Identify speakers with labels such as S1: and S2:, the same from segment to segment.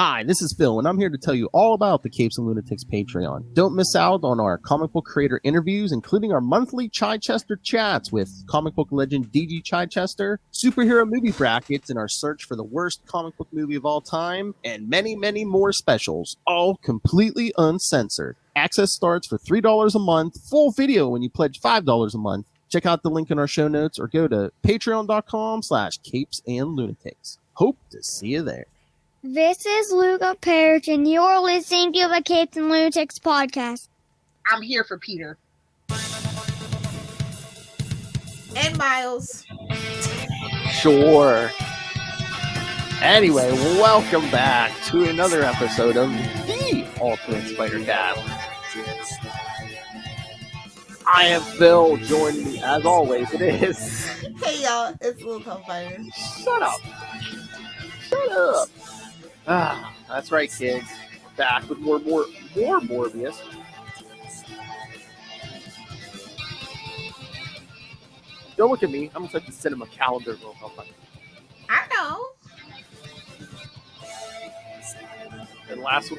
S1: Hi, this is Phil, and I'm here to tell you all about the Capes and Lunatics Patreon. Don't miss out on our comic book creator interviews, including our monthly Chichester chats with comic book legend DG Chichester, superhero movie brackets in our search for the worst comic book movie of all time, and many, many more specials, all completely uncensored. Access starts for $3 a month, full video when you pledge $5 a month. Check out the link in our show notes or go to patreon.com/capesandlunatics. Hope to see you there.
S2: This is Phil Perich, and you're listening to the Capes and Lunatics Podcast.
S3: I'm here for Peter. And Miles.
S1: Sure. Anyway, welcome back to another episode of the Ultimate Spider-Cast. I am Phil. Joining me, as always, it is...
S3: Hey, y'all. It's Lilith Hellfire.
S1: Shut up. Shut up. Ah, that's right, kids. We're back with more Morbius. Don't look at me. I'm such a cinema calendar.
S3: I know.
S1: And last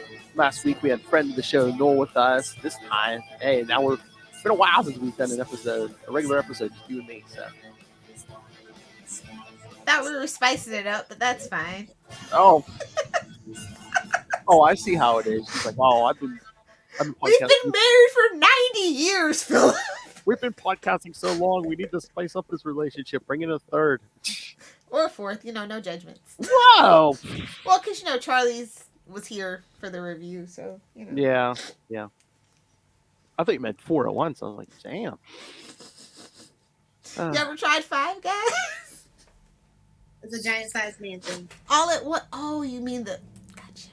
S1: week we had friend of the show Noel with us. This time, hey, now it's been a while since we've done a regular episode, just you and me. So
S3: Thought we were spicing it up, but that's fine.
S1: oh, I see how it is. It's like, oh, I've been
S3: We've been married for 90 years, Phil.
S1: We've been podcasting so long. We need to spice up this relationship. Bring in a third
S3: or a fourth. No judgments.
S1: Whoa.
S3: Well, because Charlie's was here for the review, so
S1: Yeah. I thought you meant 4 at once. I was like, damn.
S3: You ever tried 5 guys?
S4: It's a giant-sized man thing.
S3: All at what? Oh, you mean the... Gotcha.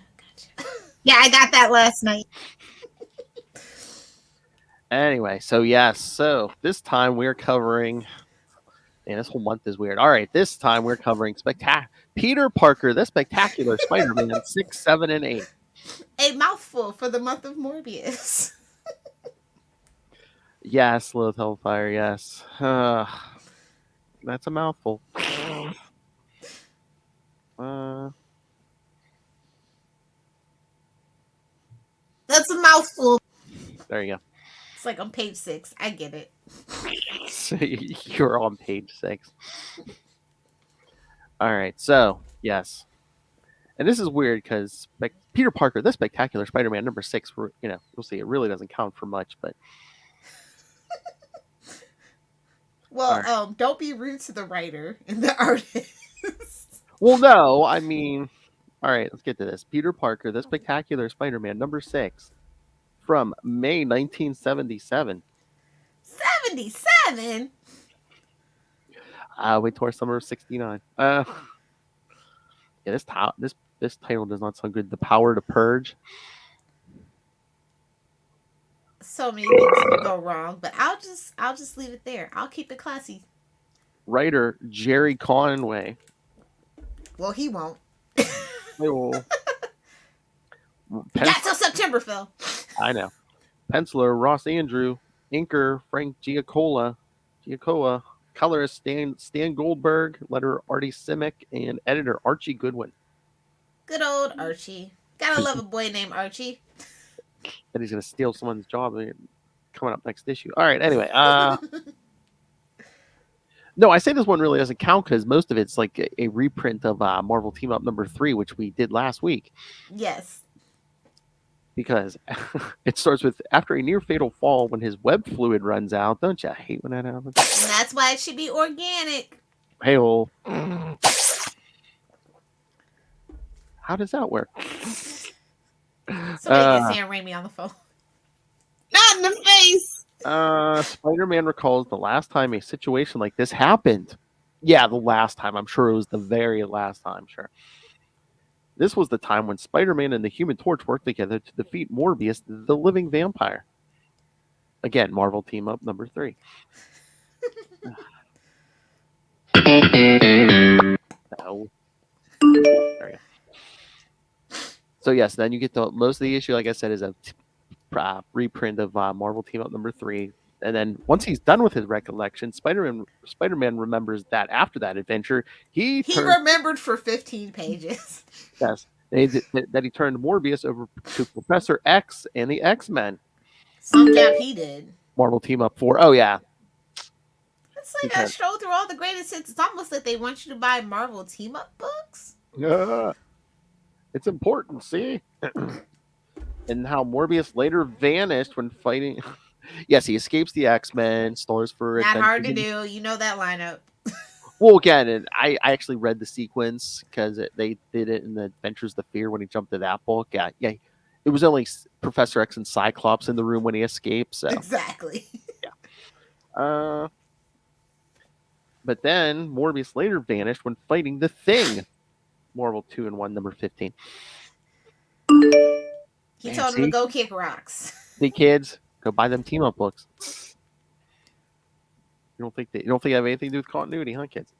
S4: Yeah, I got that last night.
S1: Anyway, so this time we're covering... Man, this whole month is weird. All right, this time we're covering Peter Parker, the Spectacular Spider-Man 6, 7, and 8.
S3: A mouthful for the month of Morbius.
S1: Yes, Lilith Hellfire, yes. That's a mouthful.
S4: That's a mouthful.
S1: There you go.
S3: It's like on page 6. I get it.
S1: So you're on page 6. All right, so yes, and this is weird because Peter Parker, the Spectacular Spider-Man number 6. You'll see, it really doesn't count for much, but
S3: well, right. Don't be rude to the writer and the artist.
S1: Well, no, I mean, all right, let's get to this. Peter Parker, the Spectacular Spider-Man number 6, from May 1977.
S3: 77?
S1: Wait till summer of 69. Yeah, this title does not sound good. The Power to Purge.
S3: So many things could go wrong, but I'll just leave it there. I'll keep it classy.
S1: Writer Jerry Conway.
S3: Well, he won't.
S1: Got
S3: till September, Phil.
S1: I know. Penciler Ross Andrew. Inker Frank Giacola. Colorist Stan Goldberg. Letterer Artie Simic. And editor Archie Goodwin.
S3: Good old Archie. Gotta love a boy named Archie.
S1: And he's going to steal someone's job coming up next issue. All right, anyway. No, I say this one really doesn't count because most of it's like a reprint of Marvel Team Up number 3, which we did last week.
S3: Yes.
S1: Because it starts with, after a near fatal fall when his web fluid runs out. Don't you hate when that happens?
S3: And that's why it should be organic.
S1: Hey-oh. How does that work?
S3: Somebody get Sam Raimi on the phone.
S4: Not in the face!
S1: Spider-Man recalls the last time a situation like this happened. Yeah, the last time. I'm sure it was the very last time, sure. This was the time when Spider-Man and the Human Torch worked together to defeat Morbius, the living vampire. Again, Marvel Team Up number 3. No. There we go. So yes, then you get most of the issue, like I said, is a reprint of Marvel Team Up number 3. And then once he's done with his recollection, Spider-Man remembers that after that adventure, he
S3: remembered for 15 pages.
S1: Yes, that he turned Morbius over to Professor X and the X-Men.
S3: Some cap he did.
S1: Marvel Team Up 4. Oh, yeah.
S3: It's like I strolled through all the greatest hits. It's almost like they want you to buy Marvel Team Up books.
S1: Yeah. It's important, see? And how Morbius later vanished when fighting. Yes, he escapes the X-Men, stars for
S3: Not hard to do. You know that lineup.
S1: Well, again, I actually read the sequence because they did it in the Adventures of Fear when he jumped to that book. Yeah. It was only Professor X and Cyclops in the room when he escaped. So
S3: exactly.
S1: Yeah. But then Morbius later vanished when fighting the Thing. Marvel 2-1, number 15.
S3: He told him to go kick rocks.
S1: Hey kids, go buy them team up books. You don't think they have anything to do with continuity, huh, kids?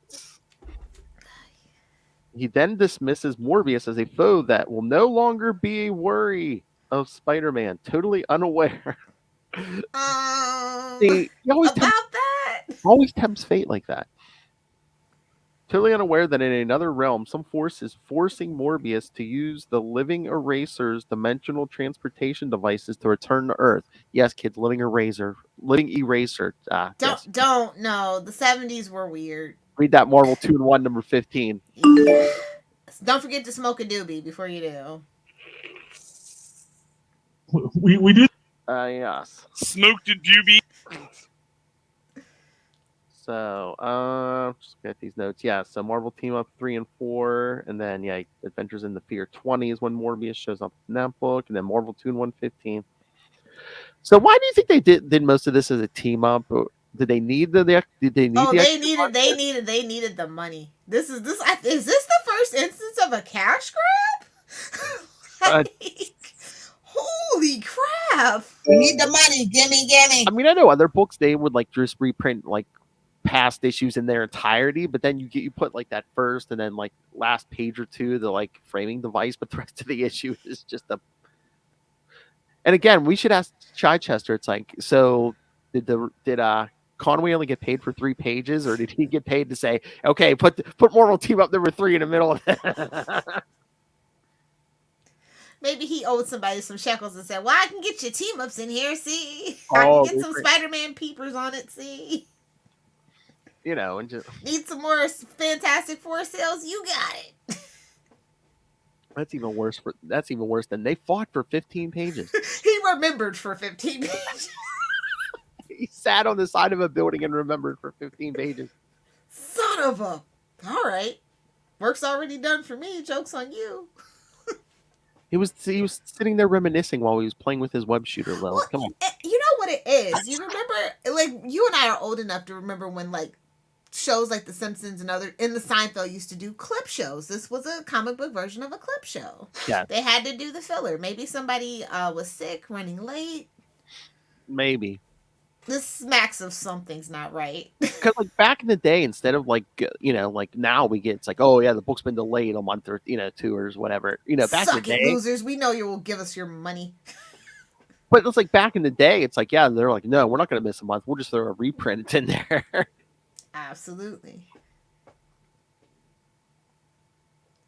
S1: He then dismisses Morbius as a foe that will no longer be a worry of Spider-Man, totally unaware. See, always tempts fate like that. Totally unaware that in another realm, some force is forcing Morbius to use the living eraser's dimensional transportation devices to return to Earth. Yes, kids, living eraser.
S3: Don't know. The 70s were weird.
S1: Read that Marvel 2-1, number 15.
S3: Yeah. Don't forget to smoke a doobie before you do.
S5: We did.
S1: Yes.
S5: Smoked a doobie.
S1: So, just get these notes. Yeah, so Marvel Team Up 3 and 4, and then, yeah, Adventures in the Fear 20 is when Morbius shows up in that book, and then Marvel 2-1 15. So why do you think they did most of this as a team up? Did they need the? Did they need?
S3: Oh, they needed the money. Is this the first instance of a cash grab? Holy crap!
S4: We need the money. Gimme.
S1: I mean, I know other books they would like just reprint like past issues in their entirety, but then you put like that first and then like last page or two, the like framing device, but the rest of the issue is just a. And again, we should ask Chichester. It's like, so did Conway only get paid for 3 pages, or did he get paid to say, okay, put Marvel Team Up number 3 in the middle of it?
S3: Maybe he owed somebody some shekels and said, well, I can get your team ups in here, see? I can get some Spider-Man peepers on it, see?
S1: You know, and just...
S3: Need some more Fantastic Four sales? You got it.
S1: That's even worse than they fought for 15 pages.
S3: He remembered for 15 pages.
S1: He sat on the side of a building and remembered for 15 pages.
S3: Son of a... All right. Work's already done for me. Joke's on you.
S1: He was sitting there reminiscing while he was playing with his web shooter, Lil.
S3: Well,
S1: come on.
S3: You know what it is? You remember, like, you and I are old enough to remember when, like, shows like The Simpsons and in the Seinfeld used to do clip shows. This was a comic book version of a clip show.
S1: Yeah.
S3: They had to do the filler. Maybe somebody was sick, running late.
S1: Maybe.
S3: This smacks of something's not right.
S1: Because like back in the day, instead of like like now we get it's like, oh yeah, the book's been delayed a month or 2 or whatever. Back in the day,
S3: losers. We know you will give us your money.
S1: But it's like back in the day, it's like they're like, no, we're not going to miss a month. We'll just throw a reprint in there.
S3: Absolutely.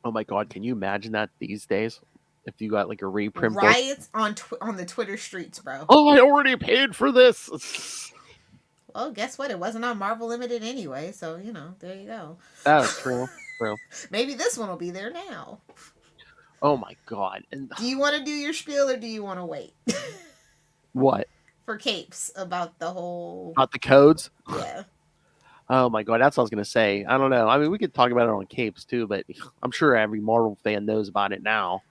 S1: Oh my god, can you imagine that these days? If you got like a reprint
S3: riots on the Twitter streets, bro.
S1: Oh, I already paid for this.
S3: Well, guess what? It wasn't on Marvel Limited anyway, so there you go.
S1: That's true.
S3: Maybe this one will be there now.
S1: Oh my god! And
S3: do you want to do your spiel or do you want to wait?
S1: What?
S3: For Capes about the
S1: codes?
S3: Yeah.
S1: Oh my god, that's what I was gonna say. I don't know. I mean, we could talk about it on Capes too, but I'm sure every Marvel fan knows about it now.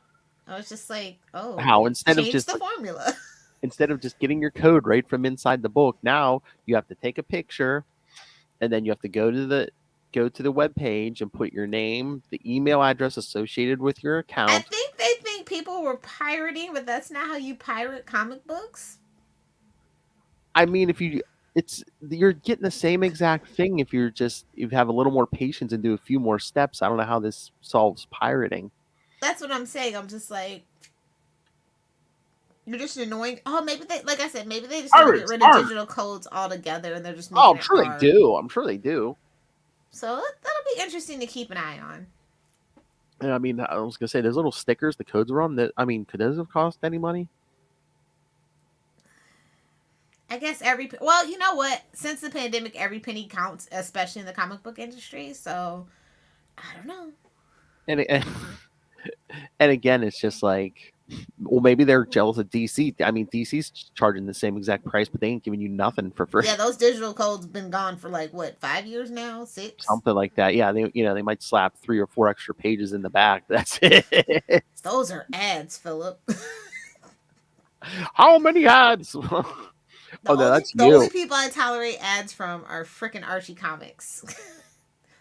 S3: I was just like, oh,
S1: how instead of just
S3: the formula.
S1: Instead of just getting your code right from inside the book, now you have to take a picture, and then you have to go to the web page and put your name, the email address associated with your account.
S3: I think they think people were pirating, but that's not how you pirate comic books.
S1: I mean, you're getting the same exact thing if you have a little more patience and do a few more steps. I don't know how this solves pirating.
S3: That's what I'm saying. I'm just like, you're just annoying. Oh, maybe like I said, maybe they just want to get rid of digital codes altogether, and they're just making
S1: I'm sure they do. I'm sure they do.
S3: So that'll be interesting to keep an eye on.
S1: And I mean, I was gonna say those little stickers, the codes were on. That I mean, could those have cost any money?
S3: I guess well, you know what? Since the pandemic, every penny counts, especially in the comic book industry. So I don't know.
S1: And again, it's just like, well, maybe they're jealous of DC. I mean, DC's charging the same exact price, but they ain't giving you nothing for free.
S3: Yeah, those digital codes been gone for like what, 5 years now, 6?
S1: Something like that. Yeah, they might slap 3 or 4 extra pages in the back. That's it.
S3: Those are ads, Philip.
S1: How many ads? Oh, no, that's
S3: the
S1: you.
S3: only people I tolerate ads from are freaking Archie Comics.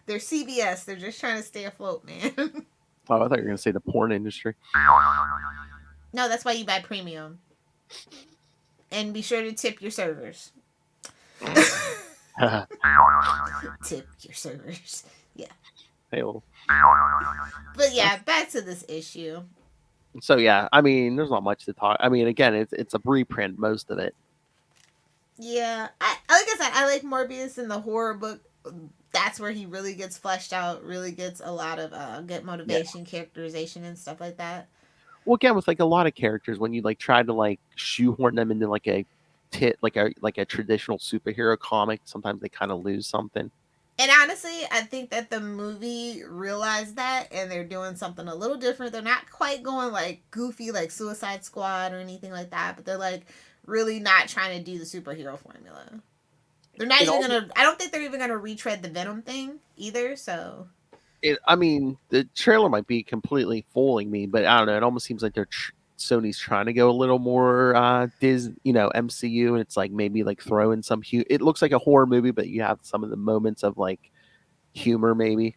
S3: They're CBS. They're just trying to stay afloat, man.
S1: Oh, I thought you were going to say the porn industry.
S3: No, that's why you buy premium. And be sure to tip your servers. Tip your servers. Yeah.
S1: Hey, well.
S3: But yeah, back to this issue.
S1: So yeah, I mean, there's not much to talk. I mean, again, it's a reprint, most of it.
S3: Yeah, like I said, I like Morbius in the horror book. That's where he really gets fleshed out, really gets a lot of good motivation, characterization, and stuff like that.
S1: Well, again, with like a lot of characters, when you like try to like shoehorn them into like a traditional superhero comic, sometimes they kind of lose something.
S3: And honestly, I think that the movie realized that, and they're doing something a little different. They're not quite going like goofy, like Suicide Squad or anything like that, but they're like really not trying to do the superhero formula. They're not even gonna. I don't think they're even gonna retread the Venom thing either. So,
S1: I mean, the trailer might be completely fooling me, but I don't know. It almost seems like Sony's trying to go a little more MCU, and it's like maybe like throw in some. It looks like a horror movie, but you have some of the moments of like humor, maybe.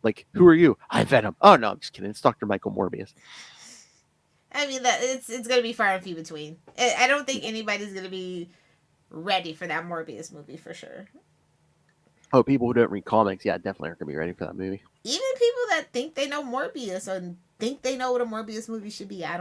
S1: Like, who are you? I'm Venom. Oh no, I'm just kidding. It's Dr. Michael Morbius.
S3: I mean, that it's gonna be far and few between. I don't think anybody's gonna be ready for that Morbius movie for sure.
S1: Oh, people who don't read comics, yeah, definitely aren't gonna be ready for that movie.
S3: Even people that think they know Morbius or think they know what a Morbius movie should be, I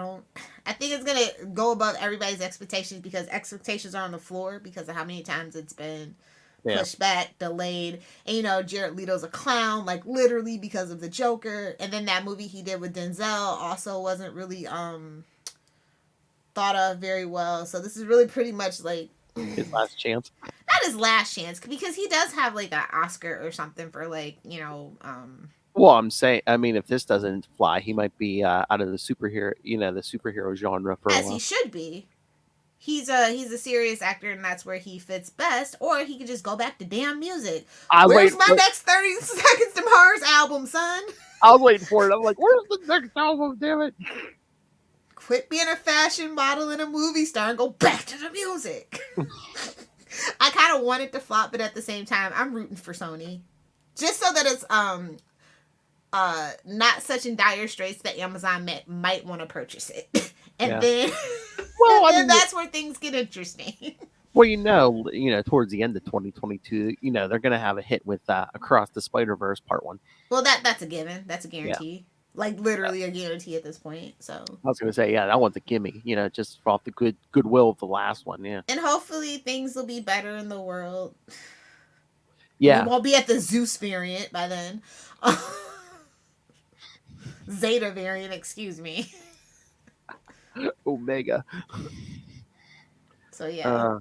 S3: think it's gonna go above everybody's expectations because expectations are on the floor because of how many times it's been pushed back, delayed, and Jared Leto's a clown, like literally because of the Joker, and then that movie he did with Denzel also wasn't really thought of very well. So this is really pretty much like
S1: his last chance.
S3: Not his last chance, because he does have like an Oscar or something for like
S1: Well, I'm saying, I mean, if this doesn't fly, he might be out of the superhero genre for a while.
S3: As he should be. He's a serious actor, and that's where he fits best. Or he could just go back to damn music. Where's my next 30 Seconds to Mars album, son?
S1: I was waiting for it. I'm like, where's the next album? Damn it!
S3: Quit being a fashion model and a movie star and go back to the music. I kind of want it to flop, but at the same time, I'm rooting for Sony, just so that it's not such in dire straits that Amazon might want to purchase it, and then that's where things get interesting.
S1: Well, towards the end of 2022, they're gonna have a hit with Across the Spider-Verse Part 1.
S3: Well, that's a given. That's a guarantee. Yeah. Like literally a guarantee at this point. So
S1: I was gonna say, yeah, that one's a gimme. Just off the goodwill of the last one. Yeah.
S3: And hopefully things will be better in the world.
S1: Yeah.
S3: We won't be at the Zeus variant by then. Zeta variant, excuse me.
S1: Omega.
S3: So yeah.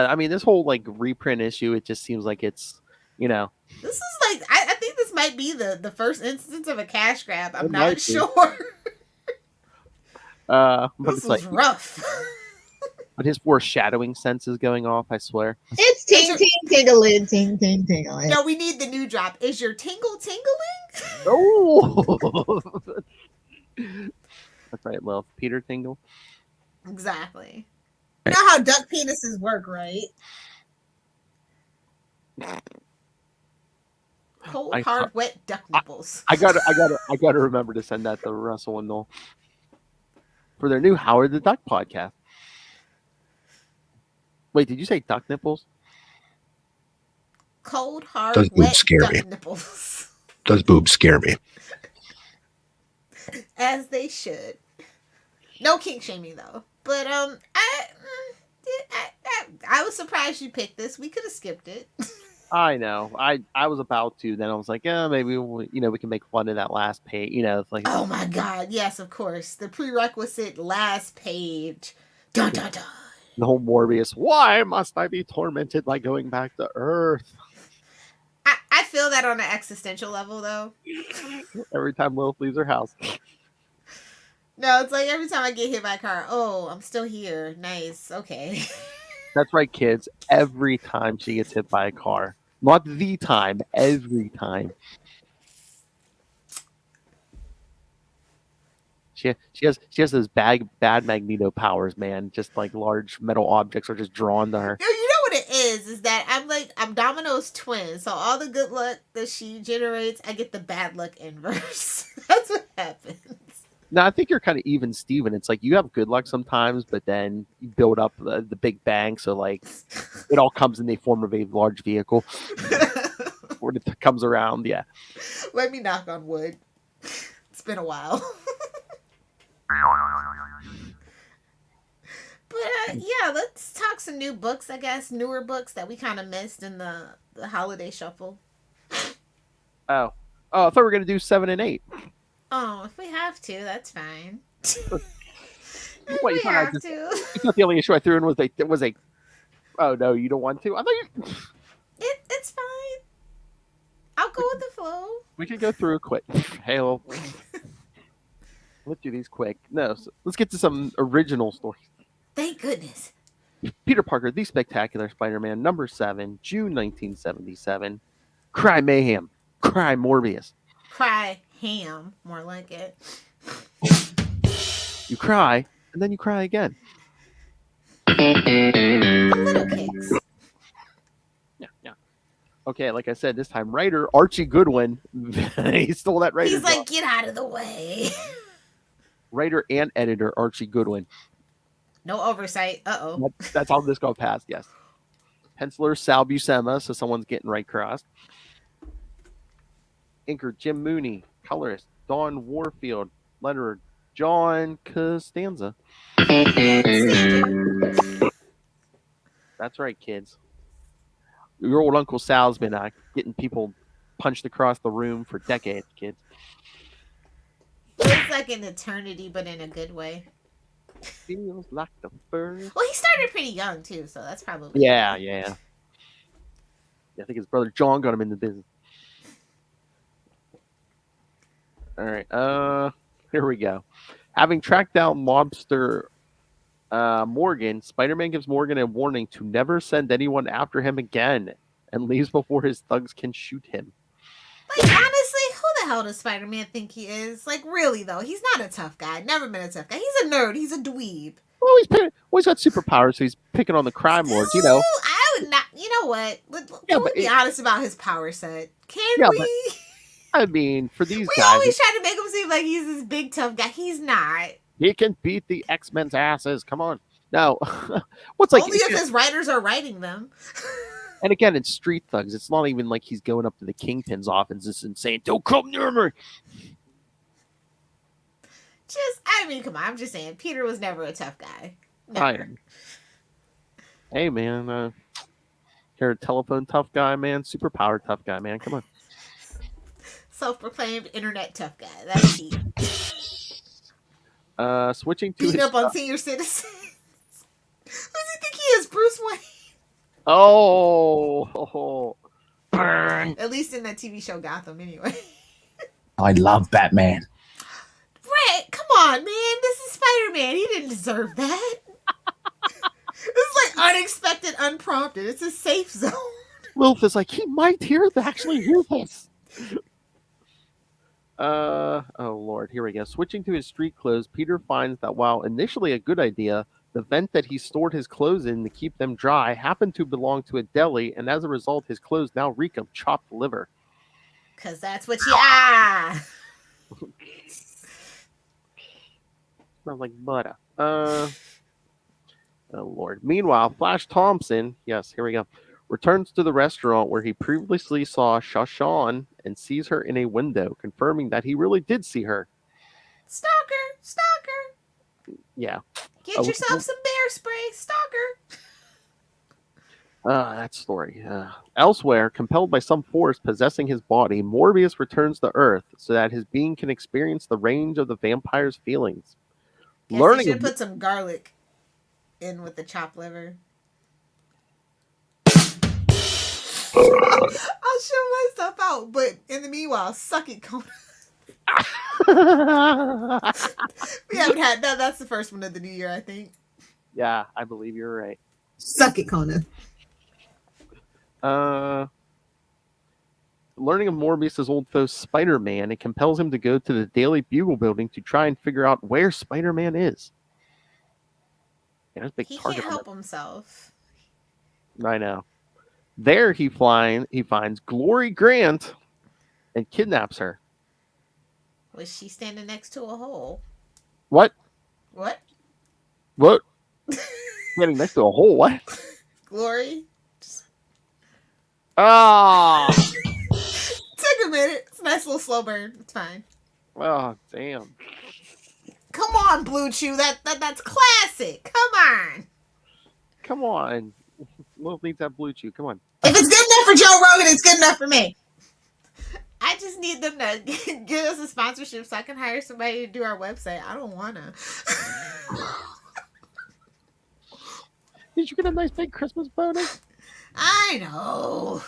S1: I mean, this whole like reprint issue, it just seems like it's,
S3: This is like, I think this might be the first instance of a cash grab. I'm not sure.
S1: But
S3: this
S1: it's
S3: was
S1: like
S3: rough.
S1: But his foreshadowing sense is going off, I swear.
S4: It's ting ting tingling, ting ting tingling.
S3: No, we need the new drop. Is your tingle tingling?
S1: Oh, that's right, little Peter Tingle.
S3: Exactly. You know how duck penises work, right? Cold, hard, wet duck nipples.
S1: I gotta remember to send that to Russell and Noel for their new Howard the Duck podcast. Wait, did you say duck nipples?
S3: Cold, hard, wet duck nipples.
S6: Does boobs scare me?
S3: As they should. No kink shaming though. But I was surprised you picked this. We could have skipped it.
S1: I know. I was about to. Then I was like, yeah, maybe we can make fun of that last page. It's like
S3: Oh my god, yes, of course. The prerequisite last page. Dun dun dun.
S1: the whole Morbius. Why must I be tormented by going back to Earth
S3: I feel that on an existential level though.
S1: every time Lilith leaves her house?
S3: No, it's like every time I get hit by a car, oh, I'm still here. Nice. Okay.
S1: That's right, kids. Every time she gets hit by a car, not the time, every time. She has those bad Magneto powers, man. Just like large metal objects are just drawn to her.
S3: No, you know what it is that I'm Domino's twin, so all the good luck that she generates, I get the bad luck inverse. That's what happens.
S1: Now I think you're kind of even, Steven. It's like you have good luck sometimes, but then you build up the big bang, so like it all comes in the form of a large vehicle when it comes around. Yeah.
S3: Let me knock on wood. It's been a while. But yeah, let's talk some new books, I guess. Newer books that we kind of missed in the holiday shuffle.
S1: Oh, I thought we were gonna do 7 and 8.
S3: Oh, if we have to, that's fine.
S1: What,
S3: We have to.
S1: You thought the only issue I threw in was a. Oh no, you don't want to? I thought you.
S3: It's fine. I'll go with the flow.
S1: We can go through it quick. Hell, let's do these quick. No, so let's get to some original stories.
S3: Thank goodness.
S1: Peter Parker, The Spectacular Spider-Man, number 7, June 1977. Cry Mayhem. Cry Morbius.
S3: Cry ham, more like it.
S1: You cry, and then you cry again.
S3: Little kicks.
S1: Yeah. Okay, like I said, this time writer Archie Goodwin. He stole that writer.
S3: He's like, get out of the way.
S1: Writer and editor Archie Goodwin.
S3: No oversight. Uh-oh.
S1: That's how this got passed, yes. Penciler Sal Buscema, so someone's getting right crossed. Inker Jim Mooney. Colorist Dawn Warfield. Letterer John Costanza. That's right, kids. Your old Uncle Sal's been getting people punched across the room for decades, kids.
S3: Feels like an eternity, but in a good way.
S1: Feels like the first.
S3: Well, he started pretty young, too, so that's probably...
S1: Yeah. I think his brother John got him in the business. All right, here we go. Having tracked down Lobster Morgan, Spider-Man gives Morgan a warning to never send anyone after him again and leaves before his thugs can shoot him.
S3: Like, honestly, who the hell does Spider-Man think he is? Like, really, though, he's not a tough guy. Never been a tough guy. He's a nerd. He's a dweeb.
S1: Well, he's got superpowers, so he's picking on the crime lords, you know.
S3: I would not... You know what? Can we be honest about his power set? Can we?
S1: I mean, for these
S3: we
S1: guys...
S3: We always try to make him seem like he's this big, tough guy. He's not.
S1: He can beat the X-Men's asses. Come on. No. What's like...
S3: Only if his writers are writing them.
S1: And again, it's street thugs. It's not even like he's going up to the Kingpin's office and saying, don't come near me.
S3: I mean, come on. I'm just saying, Peter was never a tough guy. Never.
S1: Hey, man. You're a telephone tough guy, man. Superpower tough guy, man. Come on.
S3: Self-proclaimed internet tough guy. That's he.
S1: Switching to
S3: beating up on senior citizens. Who does he think he is? Bruce Wayne?
S1: Oh, burn.
S3: At least in that TV show Gotham, anyway.
S6: I love Batman.
S3: Brett, come on, man. This is Spider-Man. He didn't deserve that. It's like unexpected, unprompted. It's a safe zone.
S1: Lilith is like, he might actually hear this. Oh, Lord. Here we go. Switching to his street clothes, Peter finds that while initially a good idea, the vent that he stored his clothes in to keep them dry happened to belong to a deli, and as a result, his clothes now reek of chopped liver.
S3: Because that's what you are.
S1: Smells like butter. Oh, Lord. Meanwhile, Flash Thompson, yes, here we go, returns to the restaurant where he previously saw Shashawn and sees her in a window, confirming that he really did see her.
S3: Stalker!
S1: Yeah.
S3: Get yourself some bear spray, stalker!
S1: That story. Elsewhere, compelled by some force possessing his body, Morbius returns to Earth so that his being can experience the range of the vampire's feelings.
S3: Guess they
S1: Learning
S3: should
S1: of
S3: put some garlic in with the chopped liver. I'll show myself out, but in the meanwhile, suck it, Kona. We haven't had that. That's the first one of the new year, I think.
S1: Yeah, I believe you're right.
S4: Suck it, Kona.
S1: Learning of Morbius' old foe Spider-Man, it compels him to go to the Daily Bugle building to try and figure out where Spider-Man is. Yeah, there's a big
S3: He
S1: target
S3: can't
S1: on
S3: help himself.
S1: it. I know. There he finds Glory Grant and kidnaps her.
S3: Was she standing next to a hole?
S1: What?
S3: What?
S1: What? Standing next to a hole? What?
S3: Glory?
S1: Ah!
S3: Took a minute. It's a nice little slow burn. It's fine.
S1: Oh, damn.
S3: Come on, Blue Chew. That's classic. Come on.
S1: Come on. Lil needs that Blue Chew. Come on.
S4: If it's good enough for Joe Rogan, it's good enough for me.
S3: I just need them to give us a sponsorship so I can hire somebody to do our website. I don't want to.
S1: Did you get a nice big Christmas bonus?
S3: I know.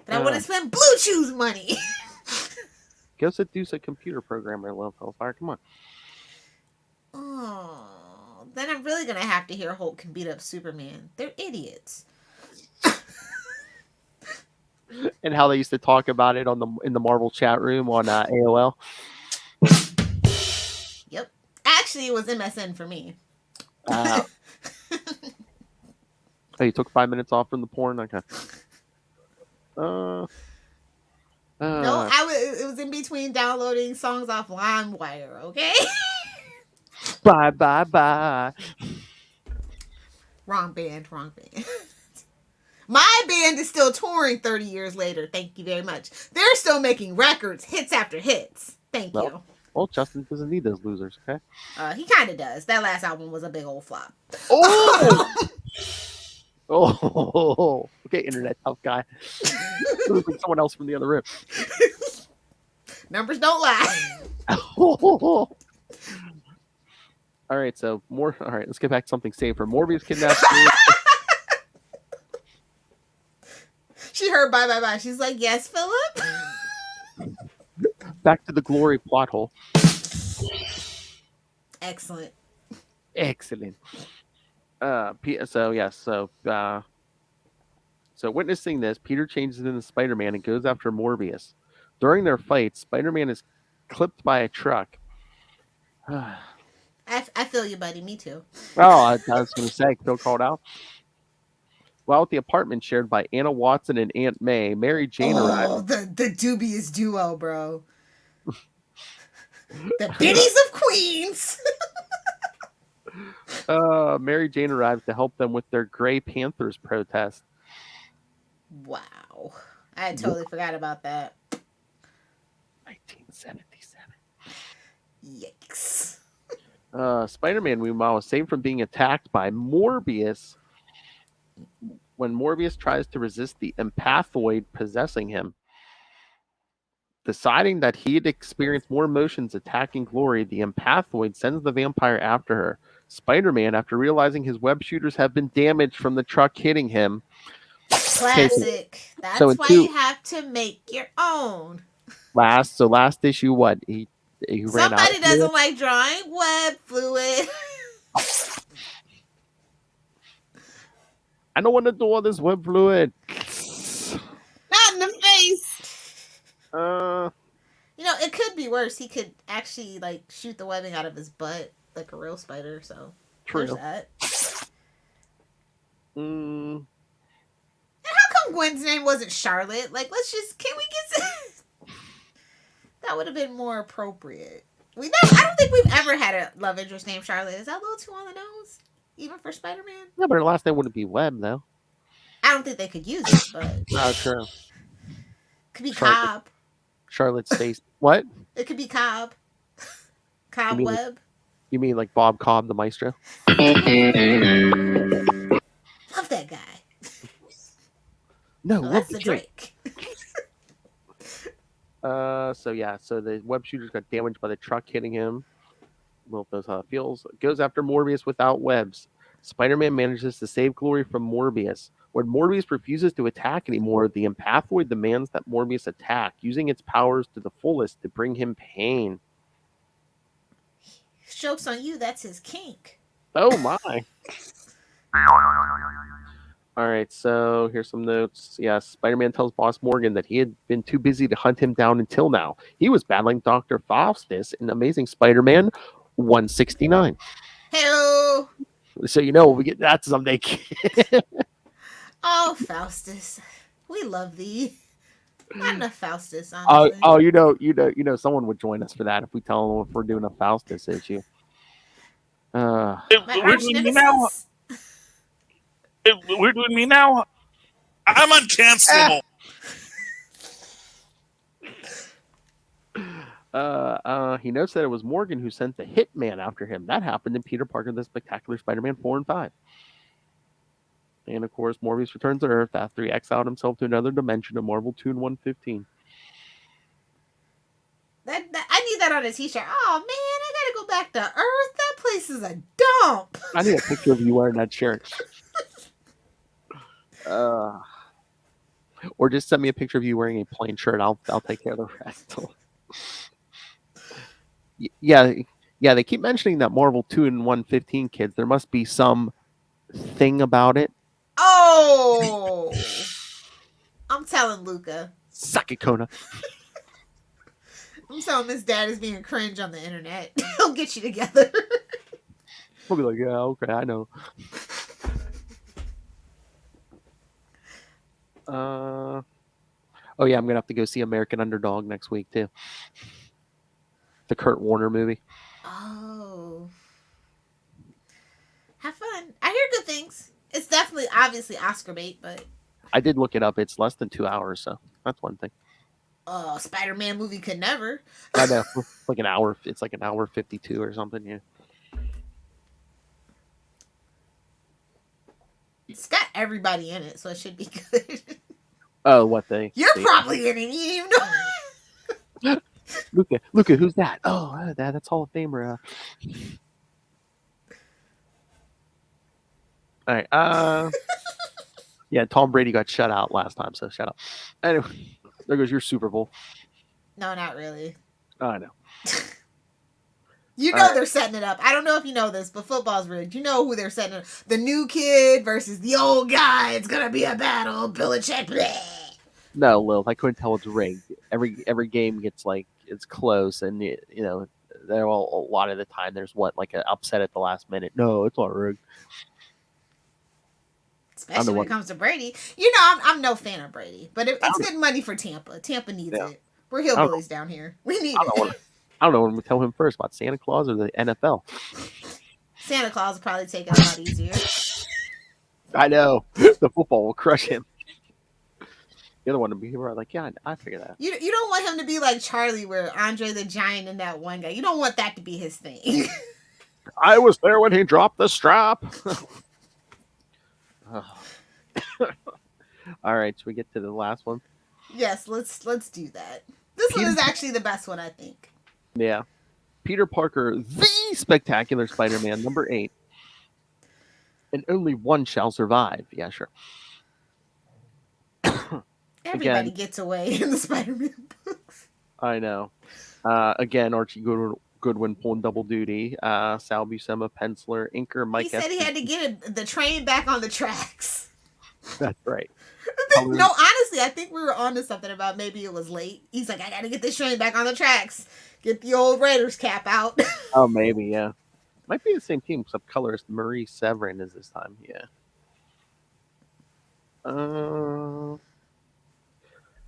S3: But I want to spend Blue Chew's money.
S1: Go seduce a computer programmer, Lilith Hellfire. Come on.
S3: Oh, then I'm really going to have to hear Hulk can beat up Superman. They're idiots.
S1: And how they used to talk about it in the Marvel chat room on AOL.
S3: Yep. Actually, it was MSN for me.
S1: Oh, you took 5 minutes off from the porn? Okay.
S3: No, it was in between downloading songs off LimeWire, okay?
S1: Bye.
S3: Wrong band. My band is still touring 30 years later. Thank you very much. They're still making records, hits after hits. Thank you.
S1: Well, Justin doesn't need those losers, okay?
S3: He kind of does. That last album was a big old flop.
S1: Oh! Oh! Okay, internet tough guy. Losing someone else from the other room.
S3: Numbers don't lie.
S1: All right, so more. All right, let's get back to something safer. Morbius kidnaps.
S3: She heard bye. She's like, yes, Philip.
S1: Back to the Glory plot hole.
S3: Excellent.
S1: So witnessing this, Peter changes into Spider-Man and goes after Morbius. During their fight, Spider-Man is clipped by a truck.
S3: I feel you, buddy. Me too.
S1: Oh, I was going to say, Phil called out. While at the apartment shared by Anna Watson and Aunt May, Mary Jane arrives.
S3: Oh, the dubious duo, bro. The biddies of Queens.
S1: Mary Jane arrives to help them with their Grey Panthers protest.
S3: Wow. I had totally forgot about that.
S1: 1977.
S3: Yikes.
S1: Spider-Man, meanwhile, is saved from being attacked by Morbius when Morbius tries to resist the empathoid possessing him. Deciding that he had experienced more emotions attacking Glory, the empathoid sends the vampire after her. Spider-Man, after realizing his web shooters have been damaged from the truck hitting him.
S3: Classic. That's
S1: so
S3: why you have to make your own.
S1: Last issue, what? He ran out.
S3: Somebody doesn't like drawing web fluid.
S1: I don't want to do all this web fluid.
S3: Not in the face. It could be worse. He could actually shoot the webbing out of his butt like a real spider. So
S1: true.
S3: There's that.
S1: Mm.
S3: And how come Gwen's name wasn't Charlotte? Can we get that would have been more appropriate. I don't think we've ever had a love interest named Charlotte. Is that a little too on the nose? Even for Spider-Man?
S1: Yeah, but her last name wouldn't be Webb, though.
S3: I don't think they could use it, but...
S1: Oh, true.
S3: Could be Cobb.
S1: Charlotte Stacy. What?
S3: It could be Cobb. Cobb Webb.
S1: You mean like Bob Cobb, the maestro? No,
S3: Oh,
S1: love
S3: that's
S1: the
S3: the
S1: Drake.
S3: Drake.
S1: So the web shooters got damaged by the truck hitting him. Will knows how it feels. Goes after Morbius without webs. Spider-Man manages to save Glory from Morbius. When Morbius refuses to attack anymore, the empathoid demands that Morbius attack, using its powers to the fullest to bring him pain.
S3: Joke's on you, that's his kink.
S1: Oh my. All right, so here's some notes. Yeah, Spider-Man tells Boss Morgan that he had been too busy to hunt him down until now. He was battling Dr. Faustus in Amazing Spider-Man 169.
S3: Hello.
S1: So we get that someday.
S3: Oh, Faustus. We love thee. Not enough Faustus, honestly.
S1: Someone would join us for that if we tell them if we're doing a Faustus issue.
S3: My
S5: We're
S3: arch
S5: doing me now.
S3: nemesis.
S5: We're doing me now. I'm uncancelable.
S1: He notes that it was Morgan who sent the Hitman after him. That happened in Peter Parker, the Spectacular Spider-Man 4 and 5. And of course, Morbius returns to Earth after he exiled himself to another dimension of Marvel Toon 115.
S3: I need that on a t-shirt. Oh man, I gotta go back to Earth. That place is a dump.
S1: I need a picture of you wearing that shirt. Or just send me a picture of you wearing a plain shirt. I'll take care of the rest. Yeah. They keep mentioning that Marvel 2 and 115 kids. There must be some thing about it.
S3: Oh, I'm telling Luca.
S1: Suck it, Kona.
S3: I'm telling his dad is being cringe on the internet. He'll get you together.
S1: We'll be like, yeah, okay, I know. Oh yeah, I'm gonna have to go see American Underdog next week too. The Kurt Warner movie.
S3: Oh, have fun. I hear good things. It's definitely, obviously Oscar bait, but
S1: I did look it up. It's less than 2 hours, so that's one thing.
S3: Spider-Man movie could never.
S1: I know, like an hour. It's like an hour 52 or something. Yeah.
S3: It's got everybody in it, so it should be good.
S1: Oh, what they?
S3: You're probably in it. You didn't even know.
S1: Luca, who's that? Oh, that's Hall of Famer. All right. Yeah, Tom Brady got shut out last time, so shut up. Anyway, there goes your Super Bowl.
S3: No, not really.
S1: I know.
S3: You know they're setting it up. I don't know if you know this, but football's rigged. You know who they're setting up. The new kid versus the old guy. It's going to be a battle. Belichick. Bleh.
S1: No, Lil, I couldn't tell it's rigged. Every game gets it's close, and there a lot of the time there's like an upset at the last minute. No, it's not rigged.
S3: Especially when it comes to Brady. I'm no fan of Brady, but it's good money for Tampa. Tampa needs it. We're hillbillies down here. We need it.
S1: I don't know what to tell him first, about Santa Claus or the NFL.
S3: Santa Claus will probably take it a lot easier.
S1: I know. The football will crush him. The other one to be here, like, yeah, I figure that.
S3: You don't want him to be like Charlie, where Andre the Giant and that one guy. You don't want that to be his thing.
S1: I was there when he dropped the strap. All right, should we get to the last one?
S3: Yes, let's do that. This one is actually the best one, I think.
S1: Yeah. Peter Parker, the Spectacular Spider-Man, number 8. And only one shall survive. Yeah, sure.
S3: Everybody gets away in the Spider-Man books.
S1: I know. Again, Archie Goodwin pulling double duty. Sal Buscema, penciler, inker, Mike.
S3: He said he had to get the train back on the tracks.
S1: That's right.
S3: No, honestly, I think we were onto something about maybe it was late. He's like, I got to get this train back on the tracks. Get the old Raiders cap out.
S1: Oh, maybe, yeah. Might be the same team, except colorist Marie Severin is this time, yeah.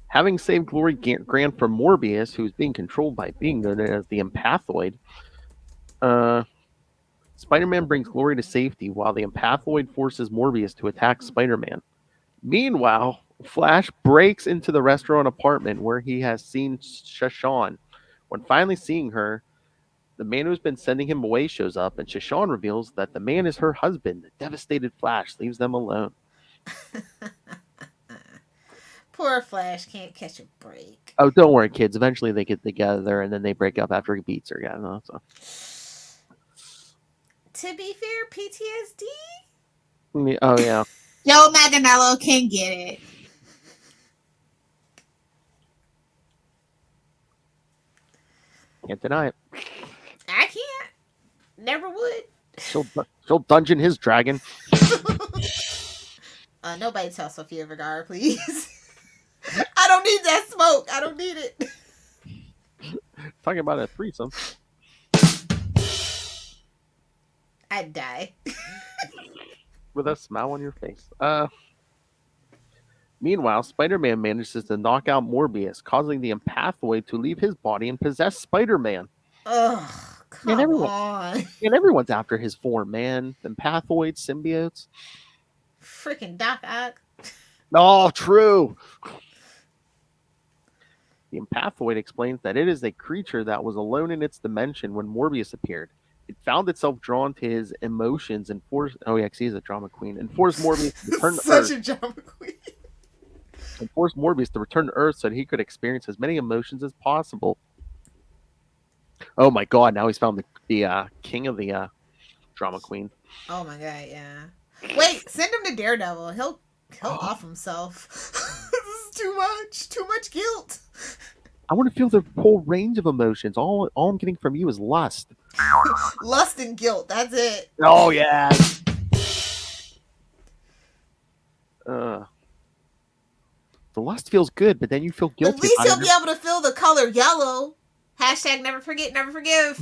S1: Having saved Glory Grant from Morbius, who's being controlled by being known as the empathoid, Spider-Man brings Glory to safety while the empathoid forces Morbius to attack Spider-Man. Meanwhile, Flash breaks into the restaurant apartment where he has seen Shashawn. When finally seeing her, the man who's been sending him away shows up, and Shashawn reveals that the man is her husband. The devastated Flash leaves them alone.
S3: Poor Flash can't catch a break.
S1: Oh, don't worry, kids. Eventually they get together and then they break up after he beats her. Yeah, no, so.
S3: To be fair, PTSD?
S1: Oh, yeah.
S4: Joe Manganiello can get it.
S1: Can't deny it.
S3: I can't. Never would.
S1: She'll dungeon his dragon.
S3: Nobody tell Sofia Vergara, please. I don't need that smoke. I don't need it.
S1: Talking about a threesome.
S3: I'd die.
S1: With a smile on your face. Meanwhile, Spider-Man manages to knock out Morbius, causing the Empathoid to leave his body and possess Spider-Man.
S3: Ugh, come on.
S1: And everyone's after his form, man. Empathoids, symbiotes.
S3: Freaking Doc Ock.
S1: Oh, true. The Empathoid explains that it is a creature that was alone in its dimension when Morbius appeared. It found itself drawn to his emotions and forced... Oh, yeah, 'cause he's a drama queen. And forced Morbius to return to Earth.
S3: Such a drama queen.
S1: And forced Morbius to return to Earth so that he could experience as many emotions as possible. Oh, my God. Now he's found the king of the drama queen.
S3: Oh, my God, yeah. Wait, send him to Daredevil. He'll off himself. This is too much. Too much guilt.
S1: I want to feel the whole range of emotions. All I'm getting from you is lust.
S3: Lust and guilt. That's it.
S1: Oh, yeah. The lust feels good, but then you feel guilty.
S3: At least he'll be able to feel the color yellow. Hashtag never forget, never forgive.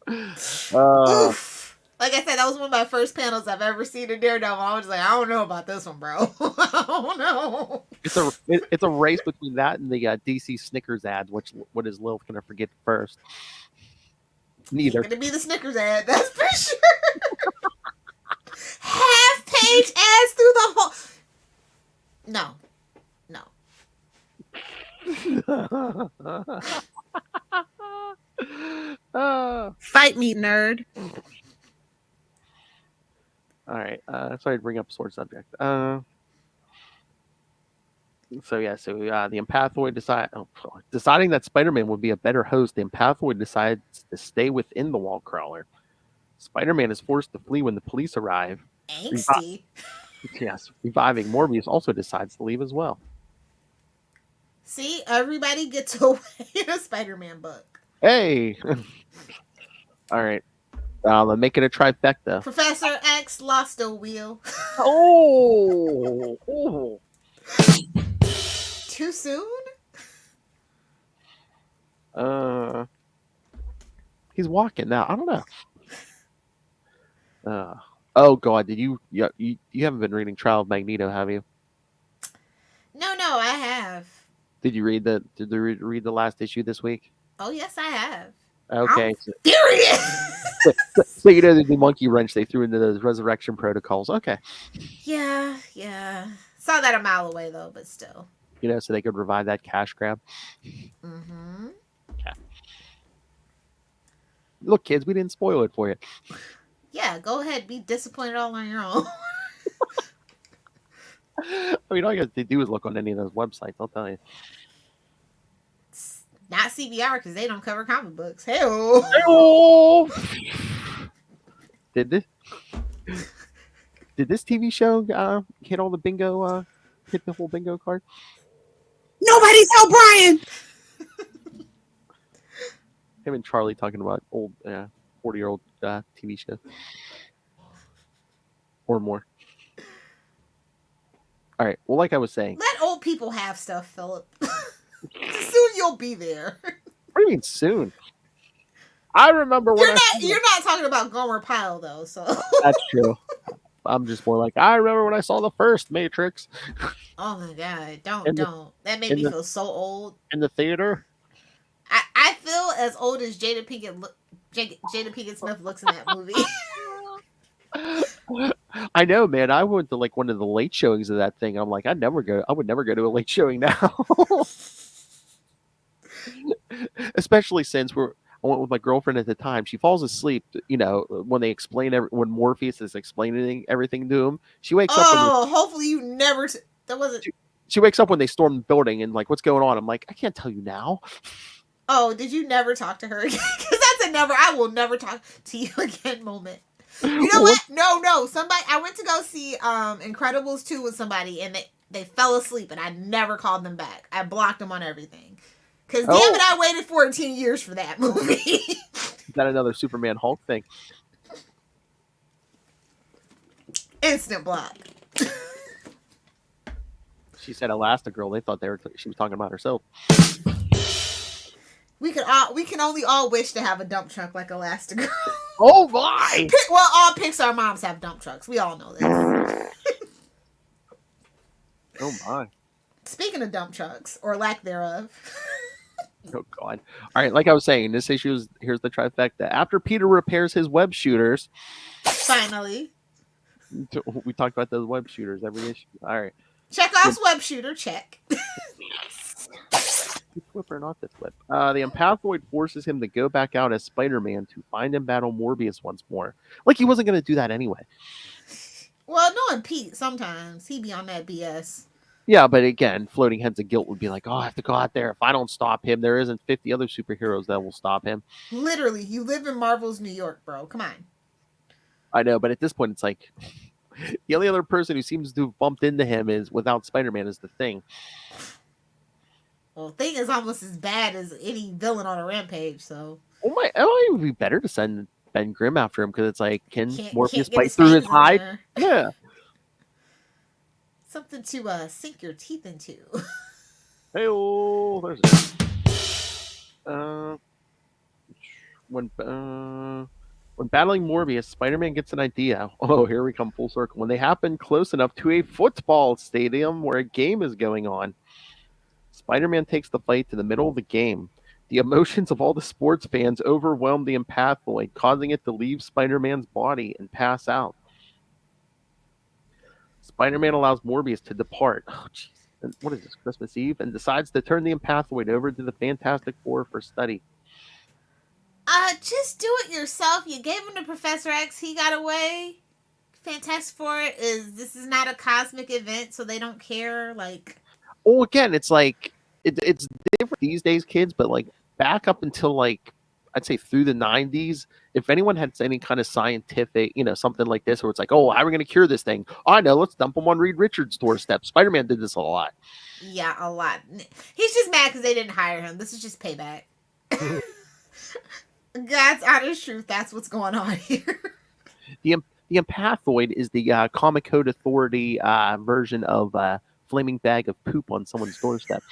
S3: Oof. Like I said, that was one of my first panels I've ever seen in Daredevil. I was like, I don't know about this one, bro. I don't know.
S1: It's a race between that and the DC Snickers ads. What is Lilith gonna forget first? Neither.
S3: It's gonna be the Snickers ad, that's for sure. Half page ads through the whole. No.
S4: Fight me, nerd.
S1: All right. Sorry to bring up a sore subject. The Empathoid deciding that Spider-Man would be a better host. The Empathoid decides to stay within the wall crawler. Spider-Man is forced to flee when the police arrive.
S3: Angsty.
S1: Yes, reviving Morbius also decides to leave as well.
S3: See, everybody gets away in a Spider-Man book.
S1: Hey! All right. I'm making a trifecta.
S3: Professor X lost a wheel.
S1: Oh!
S3: Too soon?
S1: He's walking now. I don't know. Oh God! Did you haven't been reading Trial of Magneto, have you?
S3: No, I have.
S1: Did you read read the last issue this week?
S3: Oh yes, I have.
S1: Okay.
S3: I'm furious.
S1: So you know the monkey wrench they threw into those resurrection protocols. Okay.
S3: Yeah. Saw that a mile away though, but still.
S1: You know, so they could revive that cash grab.
S3: Mm-hmm.
S1: Okay. Look, kids, we didn't spoil it for you.
S3: Yeah, go ahead. Be disappointed all on your own.
S1: I mean, all you have to do is look on any of those websites. I'll tell you.
S3: It's not CBR because they don't cover comic books. Hey-oh.
S1: Did this TV show hit all the bingo? Hit the whole bingo card?
S4: Nobody tell Brian.
S1: Him and Charlie talking about old 40-year-old TV show or more. All right. Well, like I was saying,
S3: Let old people have stuff, Philip. Soon you'll be there.
S1: What do you mean soon? I remember when
S3: You're not talking about Gomer Pyle though, so
S1: That's true. I'm just more like, I remember when I saw the first Matrix.
S3: Oh my God, don't. That made
S1: in
S3: me
S1: the-
S3: feel so old.
S1: In the theater.
S3: I feel as old as Jada Pinkett Smith looks in that movie.
S1: I know, man. I went to like one of the late showings of that thing. I'm like, I would never go to a late showing now. Especially since I went with my girlfriend at the time. She falls asleep, when they explain when Morpheus is explaining everything to him. She wakes up.
S3: Hopefully you never. That wasn't.
S1: She wakes up when they storm the building and like, what's going on? I'm like, I can't tell you now.
S3: Oh, did you never talk to her again? Because that's a never. I will never talk to you again moment. You know what? No. Somebody. I went to go see Incredibles 2 with somebody, and they fell asleep, and I never called them back. I blocked them on everything. Because damn it, I waited 14 years for that movie.
S1: Is that another Superman Hulk thing?
S3: Instant block.
S1: She said Elastigirl. They thought she was talking about herself.
S3: We can only all wish to have a dump truck like Elastigirl.
S1: Oh my!
S3: Well, all Pixar moms have dump trucks. We all know this.
S1: Oh my!
S3: Speaking of dump trucks or lack thereof.
S1: Oh god! All right, like I was saying, this issue is here's the trifecta. After Peter repairs his web shooters,
S3: finally,
S1: we talked about those web shooters every issue. All right.
S3: Chekhov's web shooter, check.
S1: Whip or not this whip. The Empathoid forces him to go back out as Spider-Man to find and battle Morbius once more. Like he wasn't going to do that anyway.
S3: Well, knowing Pete, sometimes he'd be on that BS.
S1: Yeah, but again, floating heads of guilt would be like, oh, I have to go out there. If I don't stop him, there isn't 50 other superheroes that will stop him.
S3: Literally, you live in Marvel's New York, bro. Come on.
S1: I know, but at this point, it's like... The only other person who seems to have bumped into him is without Spider-Man is the Thing.
S3: Well, Thing is almost as bad as any villain on a rampage, so.
S1: It would be better to send Ben Grimm after him because it's like, can Morpheus
S3: bite
S1: through his hide? Yeah.
S3: Something to sink your teeth into.
S1: Hey-oh, there's When battling Morbius, Spider-Man gets an idea. Oh, here we come full circle. When they happen close enough to a football stadium where a game is going on, Spider-Man takes the fight to the middle of the game. The emotions of all the sports fans overwhelm the Empathoid, causing it to leave Spider-Man's body and pass out. Spider-Man allows Morbius to depart. Oh, jeez. What is this, Christmas Eve? And decides to turn the Empathoid over to the Fantastic Four for study.
S3: Just do it yourself. You gave him to Professor X. He got away. Fantastic Four this is not a cosmic event, so they don't care. Like,
S1: oh, again, it's like it's different these days, kids. But like back up until like I'd say through the 90s, if anyone had any kind of scientific, something like this, where it's like, oh, how are we going to cure this thing? Oh, I know, let's dump them on Reed Richards' doorstep. Spider-Man did this a lot.
S3: Yeah, a lot. He's just mad because they didn't hire him. This is just payback. God's honest truth. That's what's going on here.
S1: The Empathoid is the Comic Code Authority version of flaming bag of poop on someone's doorstep.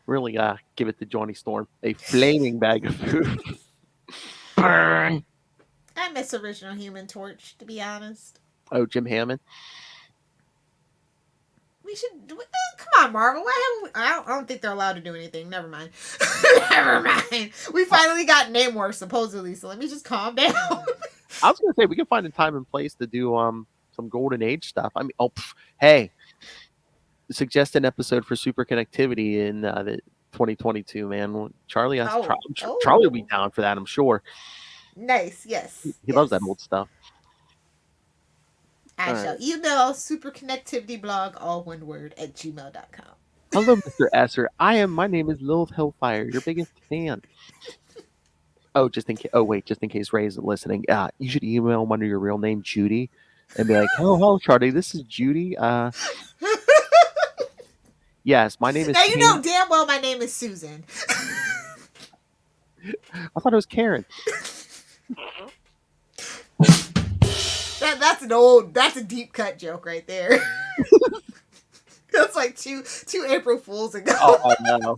S1: Really give it to Johnny Storm. A flaming bag of poop. Burn.
S3: I miss original Human Torch, to be honest.
S1: Oh, Jim Hammond.
S3: We should come on, Marvel. Why haven't I don't think they're allowed to do anything. Never mind. Never mind. We finally got Namor supposedly, so let me just calm down.
S1: I was gonna say we can find a time and place to do some Golden Age stuff. I mean, hey, suggest an episode for Super Connectivity in the 2022, man. Charlie will be down for that, I'm sure.
S3: Nice, yes.
S1: He loves that old stuff.
S3: I shall email superconnectivityblog, all one word, @gmail.com.
S1: Hello, Mr. Esser. My name is Lilith Hellfire, your biggest fan. Just in case Ray isn't listening, you should email him under your real name, Judy, and be like, hello, Charlie, this is Judy. Yes, my name is
S3: Now you know damn well my name is Susan.
S1: I thought it was Karen.
S3: That's a deep cut joke right there. That's like two April Fools ago.
S1: Oh, no.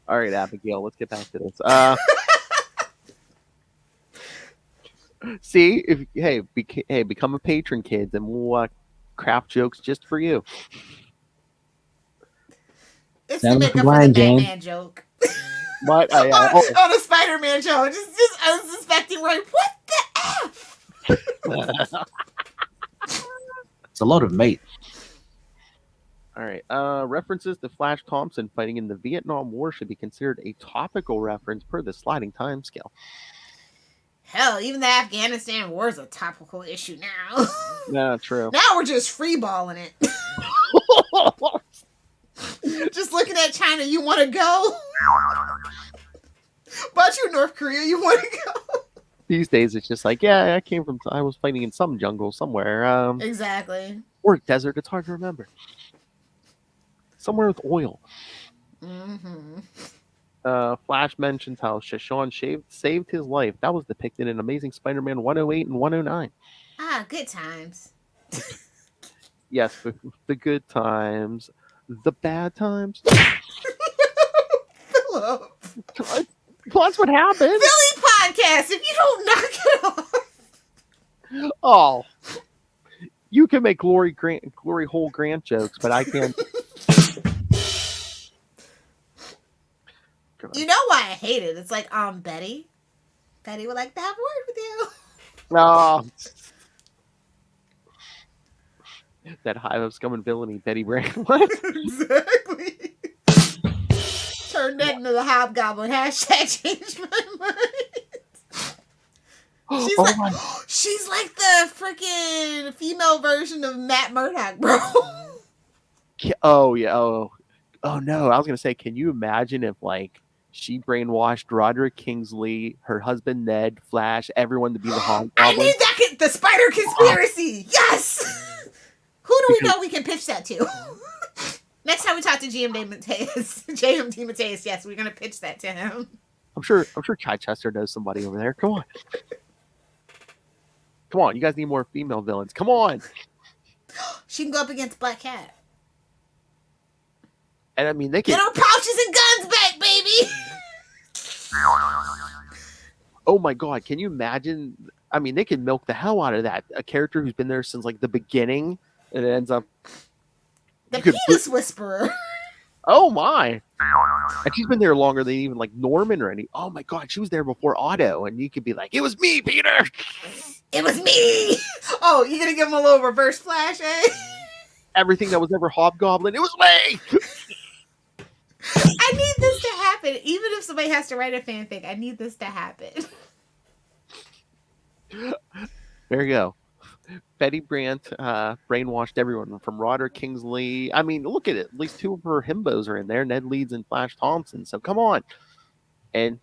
S1: All right, Abigail, let's get back to this. See, become a patron, kids, and we'll craft jokes just for you.
S3: It's the makeup for the Batman joke.
S1: What?
S3: On a Spider-Man joke. Just unsuspecting, right? What the F?
S6: It's a lot of meat.
S1: All right. References to Flash Thompson fighting in the Vietnam War should be considered a topical reference per the sliding time scale.
S3: Hell, even the Afghanistan war is a topical issue now.
S1: Yeah, true.
S3: Now we're just freeballing it. Just looking at China, you want to go? But you, North Korea, you want to go?
S1: These days, it's just like, yeah, I was fighting in some jungle somewhere.
S3: Exactly.
S1: Or desert. It's hard to remember. Somewhere with oil.
S3: Mm-hmm.
S1: Flash mentions how Shashawn saved his life. That was depicted in Amazing Spider-Man 108 and 109.
S3: Ah, good times.
S1: Yes, the good times. The bad times.
S3: Philip.
S1: Well, that's what happened.
S3: Philly podcast, if you don't knock it off.
S1: Oh. You can make glory hole Grant jokes, but I can't.
S3: You know why I hate it? It's like, Betty. Betty would like to have a word with you.
S1: Oh. That hive of scum and villainy, Betty Brand. What?
S3: Exactly. Turn that into the hobgoblin. Hashtag change my mind. She's like the freaking female version of Matt Murdock, bro.
S1: Oh, yeah. Oh, no. I was going to say, can you imagine if, like, she brainwashed Roderick Kingsley, her husband Ned, Flash, everyone to be the Hobgoblin?
S3: I need that. The Spider Conspiracy. Yes. Who do we know we can pitch that to? Next time we talk to JMD Mateus, yes, we're gonna pitch that to him.
S1: I'm sure Chichester knows somebody over there. Come on, you guys need more female villains. Come on.
S3: She can go up against Black Cat.
S1: And I mean, they can
S3: get our pouches and guns back, baby.
S1: Oh my god, can you imagine? I mean, they can milk the hell out of that. A character who's been there since like the beginning, and it ends up
S3: the penis whisperer.
S1: Oh my! And she's been there longer than even like Norman or any. Oh my god, she was there before Otto, and you could be like, "It was me, Peter.
S3: It was me." Oh, you gonna give him a little reverse flash, eh?
S1: Everything that was ever Hobgoblin, it was me.
S3: I need this to happen, even if somebody has to write a fanfic. I need this to happen.
S1: There you go. Betty Brant brainwashed everyone from Roderick Kingsley. I mean, look at it. At least two of her himbos are in there. Ned Leeds and Flash Thompson. So come on. And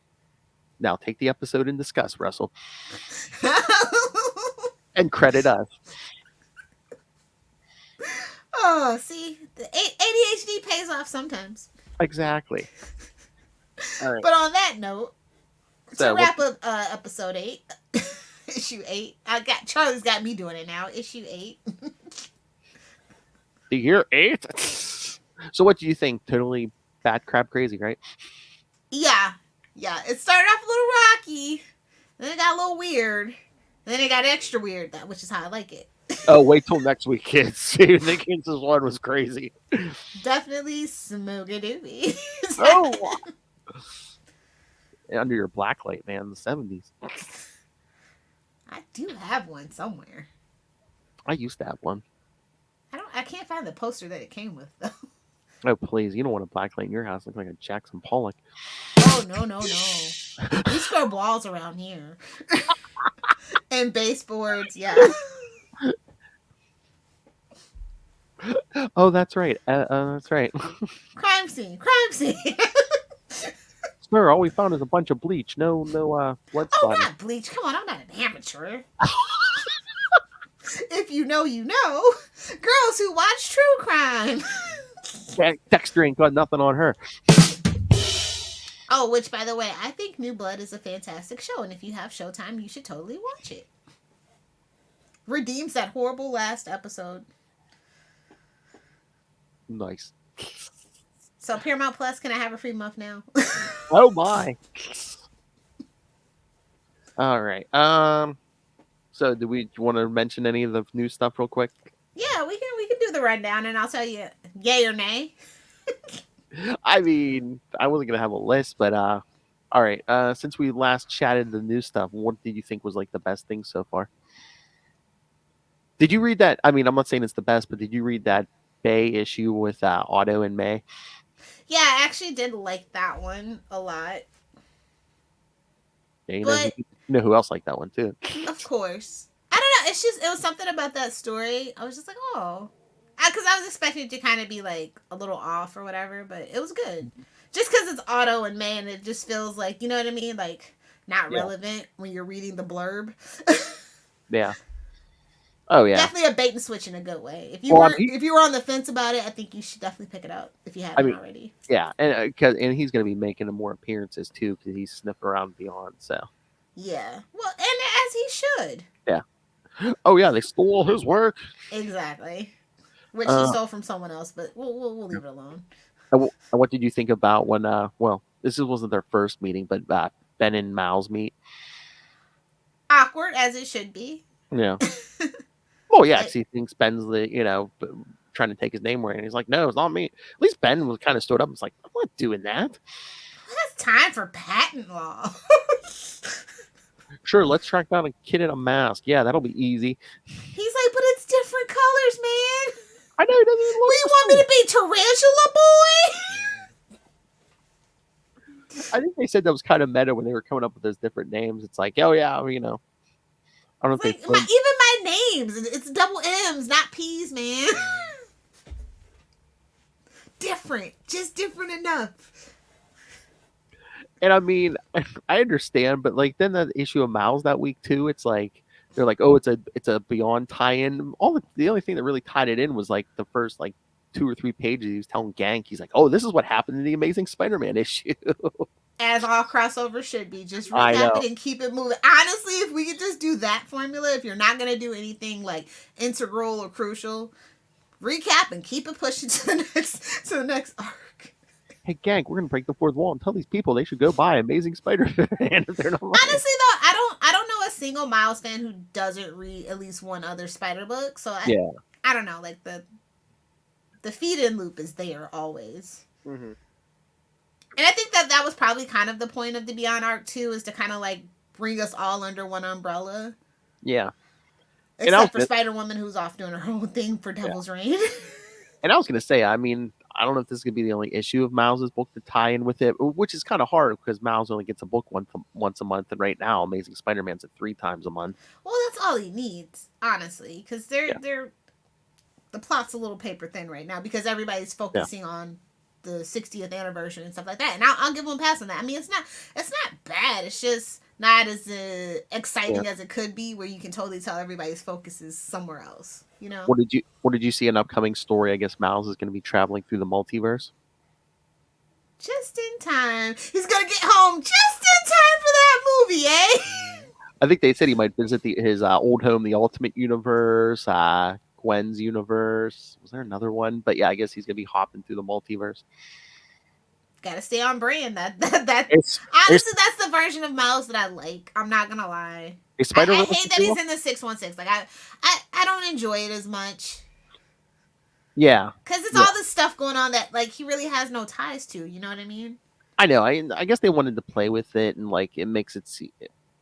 S1: now take the episode and discuss, Russell. And credit us.
S3: Oh, see? The ADHD pays off sometimes.
S1: Exactly. All right.
S3: But on that note, to wrap up episode 8, issue 8. Charlie's got me doing it now. Issue 8.
S1: The year 8? So what do you think? Totally bat crap crazy, right?
S3: Yeah. It started off a little rocky. Then it got a little weird. Then it got extra weird, which is how I like it.
S1: Oh, wait till next week, kids. I think this one was crazy.
S3: Definitely smoogie-dooby.
S1: Oh! Under your blacklight, man, the 70s.
S3: I do have one somewhere.
S1: I used to have one.
S3: I can't find the poster that it came with, though.
S1: Oh, please. You don't want a blacklight in your house. Look like a Jackson Pollock.
S3: Oh, no. We scrub walls around here. And baseboards, yeah.
S1: Oh, that's right. That's right.
S3: Crime scene.
S1: Sir, all we found is a bunch of bleach. No blood spotting.
S3: Oh, not bleach. Come on, I'm not an amateur. If you know, you know. Girls who watch true crime.
S1: Dexter ain't got nothing on her.
S3: Oh, which, by the way, I think New Blood is a fantastic show, and if you have Showtime, you should totally watch it. Redeems that horrible last episode.
S1: Nice.
S3: So Paramount Plus, can I have a free month now?
S1: Oh my. All right. So do we want to mention any of the new stuff real quick?
S3: Yeah, we can do the rundown, and I'll tell you yay or nay.
S1: I mean, I wasn't gonna have a list, but all right. Since we last chatted the new stuff, what did you think was like the best thing so far? Did you read that? I mean, I'm not saying it's the best, but did you read that Bay issue with Otto and May?
S3: Yeah, I actually did like that one a lot.
S1: Yeah,
S3: But
S1: you know who else liked that one too?
S3: of course, I don't know. It's just it was something about that story. I was just like, oh, because I was expecting it to kind of be like a little off or whatever, but it was good. Just because it's Otto and May, and it just feels like, you know what I mean, like not relevant when you're reading the blurb.
S1: Yeah. Oh yeah.
S3: Definitely a bait and switch in a good way. If you if you were on the fence about it, I think you should definitely pick it up if you haven't already.
S1: Yeah, and he's going to be making more appearances too because he's sniffing around beyond. So.
S3: Yeah. Well, and as he should.
S1: Yeah. Oh yeah, they stole his work.
S3: Exactly. Which he stole from someone else, but we'll leave it alone.
S1: And what did you think about when? Well, this wasn't their first meeting, but Ben and Miles meet.
S3: Awkward as it should be.
S1: Yeah. Well, yeah, because he thinks Ben's trying to take his name away, and he's like, "No, it's not me." At least Ben was kind of stood up and was like, "I'm not doing that."
S3: That's time for patent law.
S1: Sure, let's track down a kid in a mask. Yeah, that'll be easy.
S3: He's like, but it's different colors, man.
S1: I know. It doesn't even look
S3: you want me to be Tarantula Boy?
S1: I think they said that was kind of meta when they were coming up with those different names. It's like, oh yeah, I don't think
S3: even my names. It's double M's, not P's, man. Different, just different enough.
S1: And I mean, I understand, but like then that issue of Miles that week too, it's like they're like, oh, it's a Beyond tie-in. The only thing that really tied it in was like the first like 2 or 3 pages. He was telling Gank, he's like, oh, this is what happened in the Amazing Spider-Man issue.
S3: As all crossovers should be, just recap it and keep it moving. Honestly, if we could just do that formula, if you're not gonna do anything like integral or crucial, recap and keep it pushing to the next arc.
S1: Hey, Gank, we're gonna break the fourth wall and tell these people they should go buy Amazing Spider-Man if they're not.
S3: Honestly, though, I don't know a single Miles fan who doesn't read at least one other Spider book. So I don't know, like the feed-in loop is there always.
S1: Mm-hmm.
S3: And I think that was probably kind of the point of the Beyond arc too, is to kind of like bring us all under one umbrella.
S1: Yeah.
S3: Except for Spider-Woman, who's off doing her own thing for Devil's Reign.
S1: And I was going to say, I mean, I don't know if this is going to be the only issue of Miles' book to tie in with it, which is kind of hard because Miles only gets a book once a month. And right now, Amazing Spider-Man's at 3 times a month.
S3: Well, that's all he needs, honestly, because the plot's a little paper thin right now because everybody's focusing on the 60th anniversary and stuff like that. And I'll give him a pass on that. I mean, it's not bad. It's just not as exciting as it could be, where you can totally tell everybody's focus is somewhere else. You know.
S1: What did you see an upcoming story? I guess Miles is going to be traveling through the multiverse.
S3: Just in time. He's gonna get home just in time for that movie, eh?
S1: I think they said he might visit his old home, the Ultimate Universe, Gwen's universe. Was there another one? But yeah, I guess he's gonna be hopping through the multiverse.
S3: Gotta stay on brand. Honestly, that's the version of Miles that I like. I'm not gonna lie. I hate that he's in the 616. Like I don't enjoy it as much.
S1: Yeah,
S3: because it's all this stuff going on that like he really has no ties to. You know what I mean?
S1: I know. I guess they wanted to play with it and like it makes it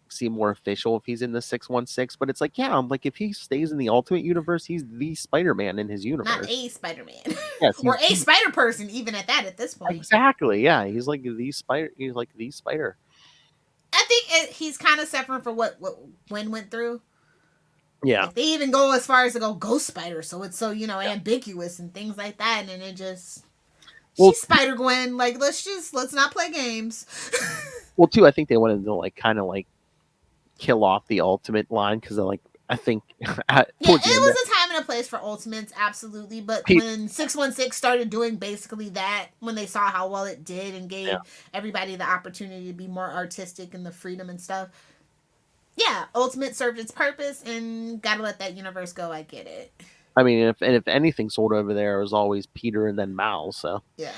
S1: seem more official if he's in the 616. But it's like, yeah, like if he stays in the Ultimate Universe, he's the Spider-Man in his universe.
S3: Not a Spider-Man.
S1: Yes,
S3: or a Spider Person, even at this point.
S1: Exactly. Yeah, he's like the Spider. He's like the Spider.
S3: I think he's kind of suffering for what Gwen went through.
S1: Yeah.
S3: Like, they even go as far as to go Ghost Spider, so it's so ambiguous and things like that, and then it just she's Spider Gwen. Like let's not play games.
S1: Well, too, I think they wanted to like kind of like kill off the Ultimate line because like I think it
S3: was a time and a place for Ultimates, absolutely. But when 616 started doing basically that, when they saw how well it did and gave everybody the opportunity to be more artistic and the freedom and stuff, Ultimate served its purpose and gotta let that universe go. I get it.
S1: I mean, if anything sold over there, it was always Peter and then Miles. So
S3: yeah.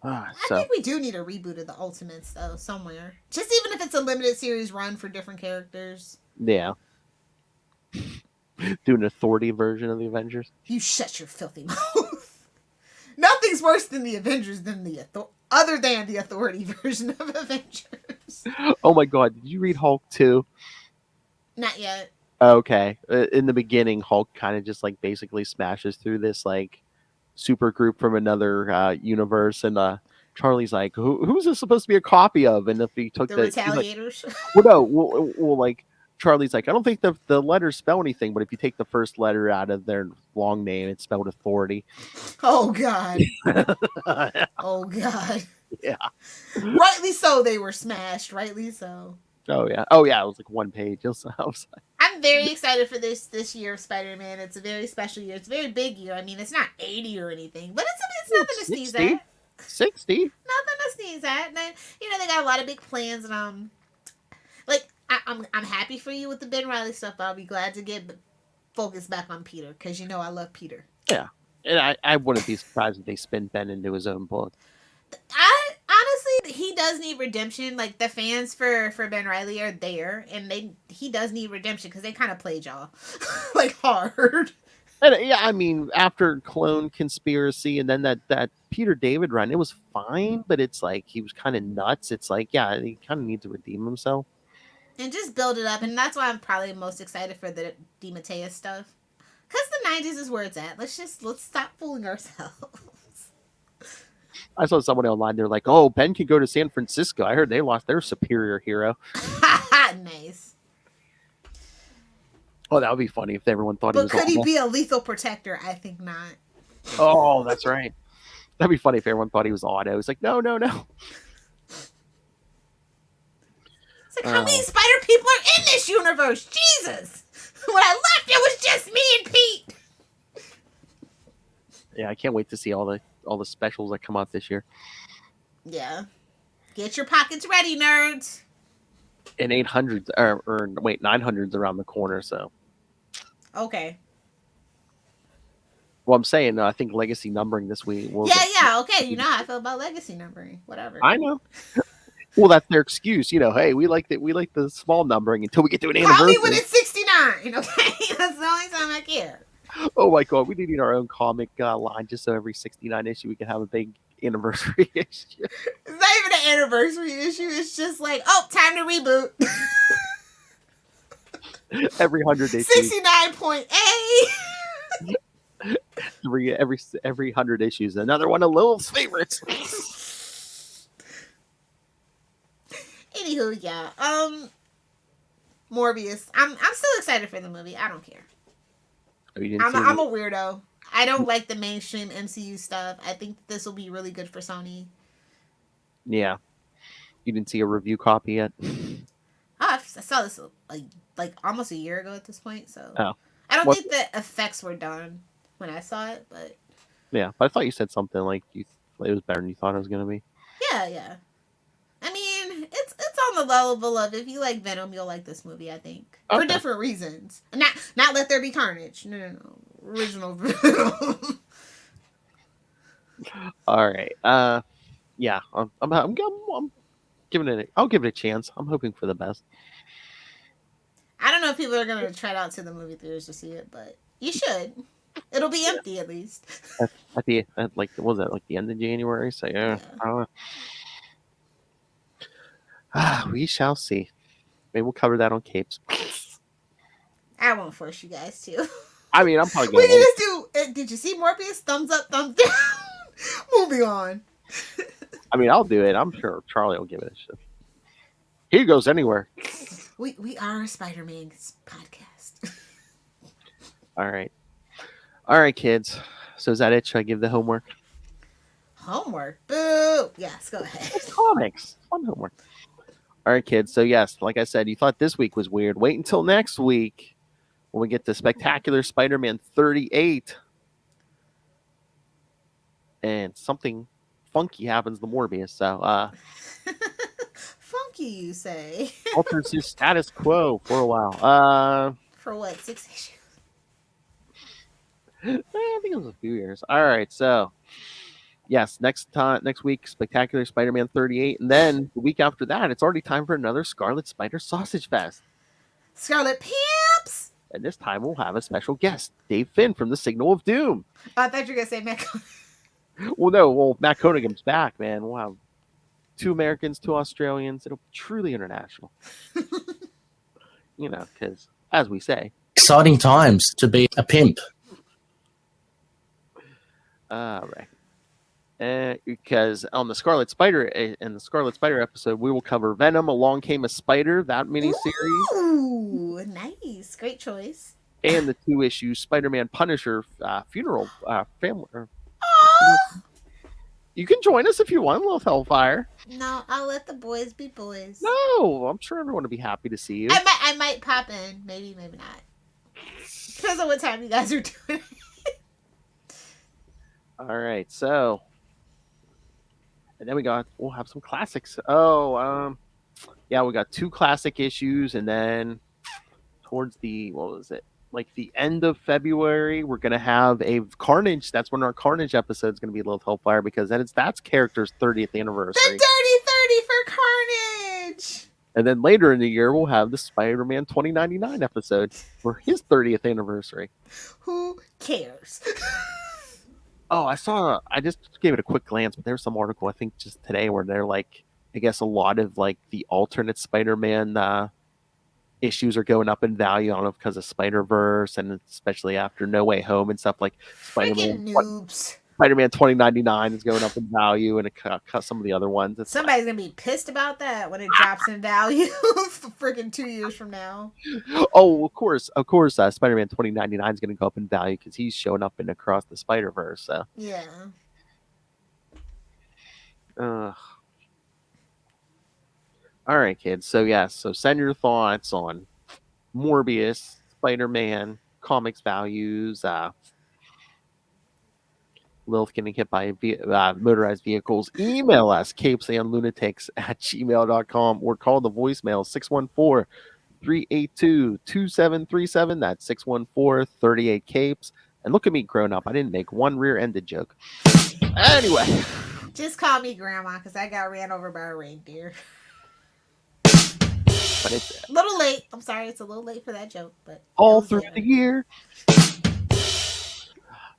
S3: I think we do need a reboot of the Ultimates though somewhere. Just even if it's a limited series run for different characters.
S1: Yeah. Do an Authority version of the Avengers.
S3: You shut your filthy mouth. Nothing's worse than the Avengers than other than the Authority version of Avengers.
S1: Oh my god, did you read Hulk 2?
S3: Not yet.
S1: Okay. In the beginning, Hulk kind of just like basically smashes through this like super group from another universe, and Charlie's like, "Who's this supposed to be a copy of?" And if he took
S3: The
S1: she's like,
S3: Retaliators.
S1: "Well, no, well, like." Charlie's like, I don't think the letters spell anything, but if you take the first letter out of their long name, it's spelled authority.
S3: Oh God. Oh God.
S1: Yeah.
S3: Rightly so, they were smashed. Rightly so.
S1: Oh yeah. Oh yeah. It was like one page. I was like,
S3: I'm very excited for this year of Spider-Man. It's a very special year. It's a very big year. I mean, it's not 80 or anything, but it's nothing to sneeze
S1: 60?
S3: at.
S1: 60?
S3: Nothing to sneeze at. And then, they got a lot of big plans, and like I'm happy for you with the Ben Reilly stuff. But I'll be glad to get focused back on Peter because I love Peter.
S1: Yeah, and I wouldn't be surprised if they spin Ben into his own book.
S3: I honestly, he does need redemption. Like the fans for Ben Reilly are there, and he does need redemption because they kind of played y'all like hard.
S1: And yeah, I mean, after Clone Conspiracy and then that Peter David run, it was fine, but it's like he was kind of nuts. It's like, yeah, he kind of needs to redeem himself.
S3: And just build it up, and that's why I'm probably most excited for the DeMatteis stuff. Because the 90s is where it's at. Let's stop fooling ourselves.
S1: I saw someone online, they're like, oh, Ben could go to San Francisco. I heard they lost their superior hero.
S3: Nice.
S1: Oh, that would be funny if everyone thought he was
S3: But could he
S1: awful.
S3: be a lethal protector? I think not.
S1: Oh, that's right. That'd be funny if everyone thought he was Otto. It's like, no.
S3: It's like, how many spider people are in this universe? Jesus! When I left, it was just me and Pete.
S1: Yeah, I can't wait to see all the specials that come out this year.
S3: Yeah. Get your pockets ready, nerds.
S1: And 800s, or 900s around the corner, so.
S3: Okay.
S1: Well, I'm saying, I think legacy numbering this week.
S3: Yeah, okay. You know how I feel about legacy numbering. Whatever.
S1: I know. Well, that's their excuse. Hey, we like the small numbering until we get to an
S3: Call
S1: anniversary.
S3: me when it's 69, okay? That's the only time I care.
S1: Oh my God, we need our own comic line just so every 69 issue we can have a big anniversary issue.
S3: It's not even an anniversary issue. It's just like, oh, time to reboot.
S1: Every 100 issues.
S3: 69.A.
S1: every 100 issues. Another one of Lilith's favorites.
S3: Anywho, yeah. Morbius. I'm still excited for the movie. I don't care.
S1: Oh, you didn't
S3: I'm a weirdo. I don't like the mainstream MCU stuff. I think this will be really good for Sony.
S1: Yeah. You didn't see a review copy yet?
S3: I saw this like almost a year ago at this point, so
S1: Oh.
S3: I don't think the effects were done when I saw it, but
S1: Yeah, but I thought you said something like it was better than you thought it was going to be.
S3: yeah. I mean, it's on the level of if you like Venom, you'll like this movie. I think for
S1: Okay.
S3: different reasons. Not Let There Be Carnage. No. Original Venom.
S1: All right. Yeah. I'm giving it. I'll give it a chance. I'm hoping for the best.
S3: I don't know if people are gonna try out to the movie theaters to see it, but you should. It'll be empty at least.
S1: At what was that, like the end of January? So yeah. I don't know. We shall see. Maybe we'll cover that on Capes.
S3: I won't force you guys to.
S1: I mean, I'm probably
S3: We
S1: going
S3: can
S1: to.
S3: just do. Did you see Morbius? Thumbs up, thumbs down. Moving on.
S1: I mean, I'll do it. I'm sure Charlie will give it a shot. He goes anywhere.
S3: We are a Spider-Man podcast.
S1: All right, kids. So is that it? Should I give the homework?
S3: Homework. Boo. Yes, go ahead.
S1: It's comics. Fun homework. All right, kids. So yes, like I said, you thought this week was weird. Wait until next week when we get to Spectacular Spider-Man 38. And something funky happens to Morbius. So
S3: Funky, you say?
S1: alters his status quo for a while.
S3: For what? 6 issues?
S1: I think it was a few years. All right, so yes, next week, Spectacular Spider-Man 38, and then the week after that, it's already time for another Scarlet Spider Sausage Fest.
S3: Scarlet Pimps.
S1: And this time we'll have a special guest, Dave Finn from the Signal of Doom.
S3: I thought you were gonna say Matt.
S1: Matt Coningham's back, man. We'll have 2 Americans, 2 Australians. It'll be truly international. Because as we say.
S6: Exciting times to be a pimp.
S1: All right. Because on the Scarlet Spider in the Scarlet Spider episode, we will cover Venom: Along Came a Spider, that miniseries.
S3: Ooh, nice, great choice.
S1: And the 2-issue Spider-Man Punisher funeral family. You can join us if you want, Lilith Hellfire.
S3: No, I'll let the boys be boys.
S1: No, I'm sure everyone will be happy to see you.
S3: I might pop in, maybe not. Depends on what time you guys are doing.
S1: All right, so. And then we'll have some classics. Yeah, we got 2 classic issues, and then towards the the end of February, we're gonna have a Carnage. That's when our Carnage episode is gonna be Lilith Hellfire, because that's character's 30th anniversary.
S3: The dirty 30 for Carnage.
S1: And then later in the year, we'll have the Spider-Man 2099 episode for his 30th anniversary.
S3: Who cares?
S1: Oh, I just gave it a quick glance, but there's some article, I think just today, where they're like, I guess a lot of like the alternate Spider-Man issues are going up in value on it because of Spider-Verse, and especially after No Way Home and stuff, like
S3: Freaking noobs.
S1: Spider-Man 2099 is going up in value, and it cut some of the other ones.
S3: Somebody's going to be pissed about that when it drops in value freaking 2 years from now.
S1: Oh, of course, Spider-Man 2099 is going to go up in value because he's showing up in Across the Spider-Verse. So.
S3: Yeah.
S1: All right, kids. So send your thoughts on Morbius, Spider-Man, comics values, Lilith getting hit by motorized vehicles. Email us, capesandlunatics@gmail.com, or call the voicemail 614-382-2737. That's 614-38-CAPES. And look at me, grown up. I didn't make one rear-ended joke. Anyway.
S3: Just call me Grandma, because I got ran over by a reindeer.
S1: But it's
S3: a little late. I'm sorry, it's a little late for that joke, but
S1: all through the year.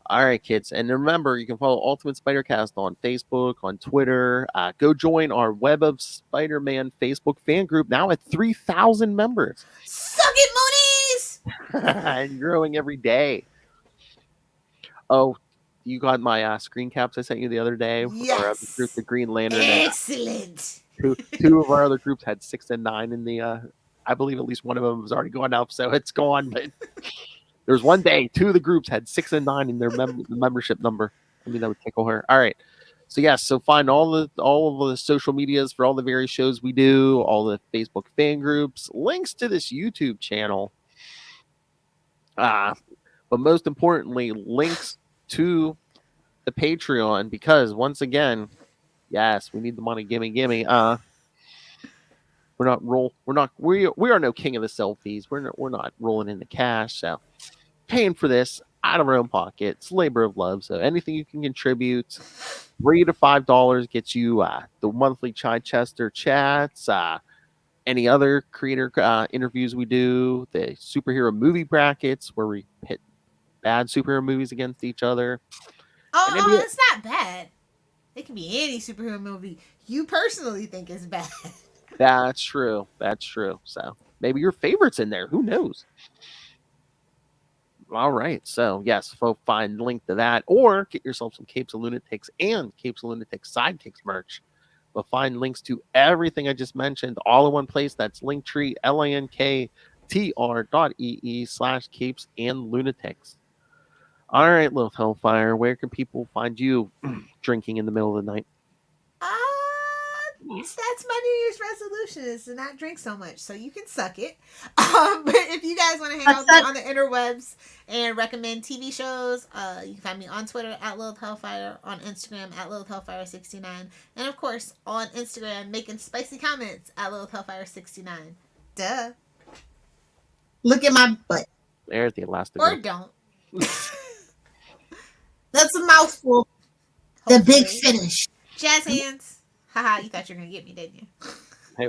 S1: All right, kids. And remember, you can follow Ultimate Spider-Cast on Facebook, on Twitter. Go join our Web of Spider-Man Facebook fan group, now at 3,000 members.
S3: Suck it, Moonies!
S1: And growing every day. Oh, you got my screen caps I sent you the other day?
S3: Yes.
S1: Our other group, the Green Lantern.
S3: Excellent.
S1: Two of our other groups had 6 and 9 in the. I believe at least one of them was already gone up, so it's gone. But there was one day 2 of the groups had 6 and 9 in their membership number. I mean, that would tickle her. All right, so yes, so find all of the social medias for all the various shows we do, all the Facebook fan groups, links to this YouTube channel. But most importantly, links to the Patreon, because once again, yes, we need the money. Gimme. We are no king of the selfies. We're not rolling in the cash. So paying for this out of our own pocket. It's labor of love. So anything you can contribute, $3 to $5 gets you the monthly Chichester chats, any other creator interviews we do, the superhero movie brackets where we pit bad superhero movies against each other.
S3: Oh, it's not bad. It can be any superhero movie you personally think is bad.
S1: That's true. So maybe your favorite's in there. Who knows? All right. So yes, find link to that, or get yourself some Capes and Lunatics and Capes and Lunatics Sidekicks merch. But find links to everything I just mentioned all in one place. That's Linktree, linktr.ee/Capes and Lunatics. All right, Lilith Hellfire, where can people find you drinking in the middle of the night?
S3: That's my New Year's resolution, is to not drink so much, so you can suck it. But if you guys want to hang out there on the interwebs and recommend TV shows, you can find me on Twitter at Lilith Hellfire, on Instagram at Lilith Hellfire69, and of course on Instagram making spicy comments at Lilith Hellfire69. Duh.
S4: Look at my butt.
S1: There's the elastic.
S3: Or don't.
S4: That's a mouthful.
S3: Hopefully.
S4: The big finish.
S3: Jazz hands. Haha, you thought you were gonna get me, didn't you?
S1: Hey,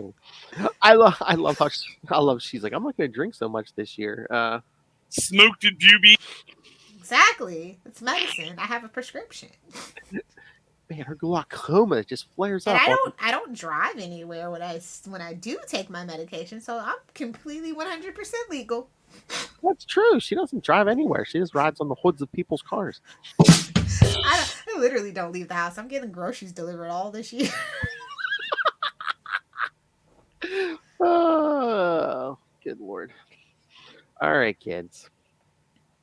S1: I love how she's like, I'm not gonna drink so much this year.
S5: Smoked a doobie.
S3: Exactly. It's medicine. I have a prescription.
S1: Man, her glaucoma just flares
S3: And
S1: up.
S3: I don't drive anywhere when I do take my medication, so I'm completely 100% legal.
S1: That's true. She doesn't drive anywhere. She just rides on the hoods of people's cars.
S3: I literally don't leave the house. I'm getting groceries delivered all this year.
S1: Oh, good Lord. All right, kids.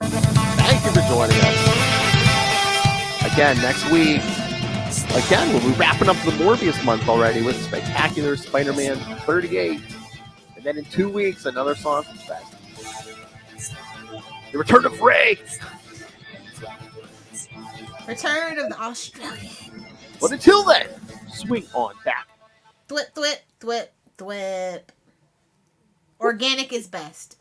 S1: Thank you for joining us. Again, next week. Again, we'll be wrapping up the Morbius month already with Spectacular Spider-Man 38. And then in 2 weeks, another Sausage Fest. The Return of Ray.
S3: Return of the Australian.
S1: But until then, swing on back.
S3: Thwip, thwip, thwip, thwip. Organic is best.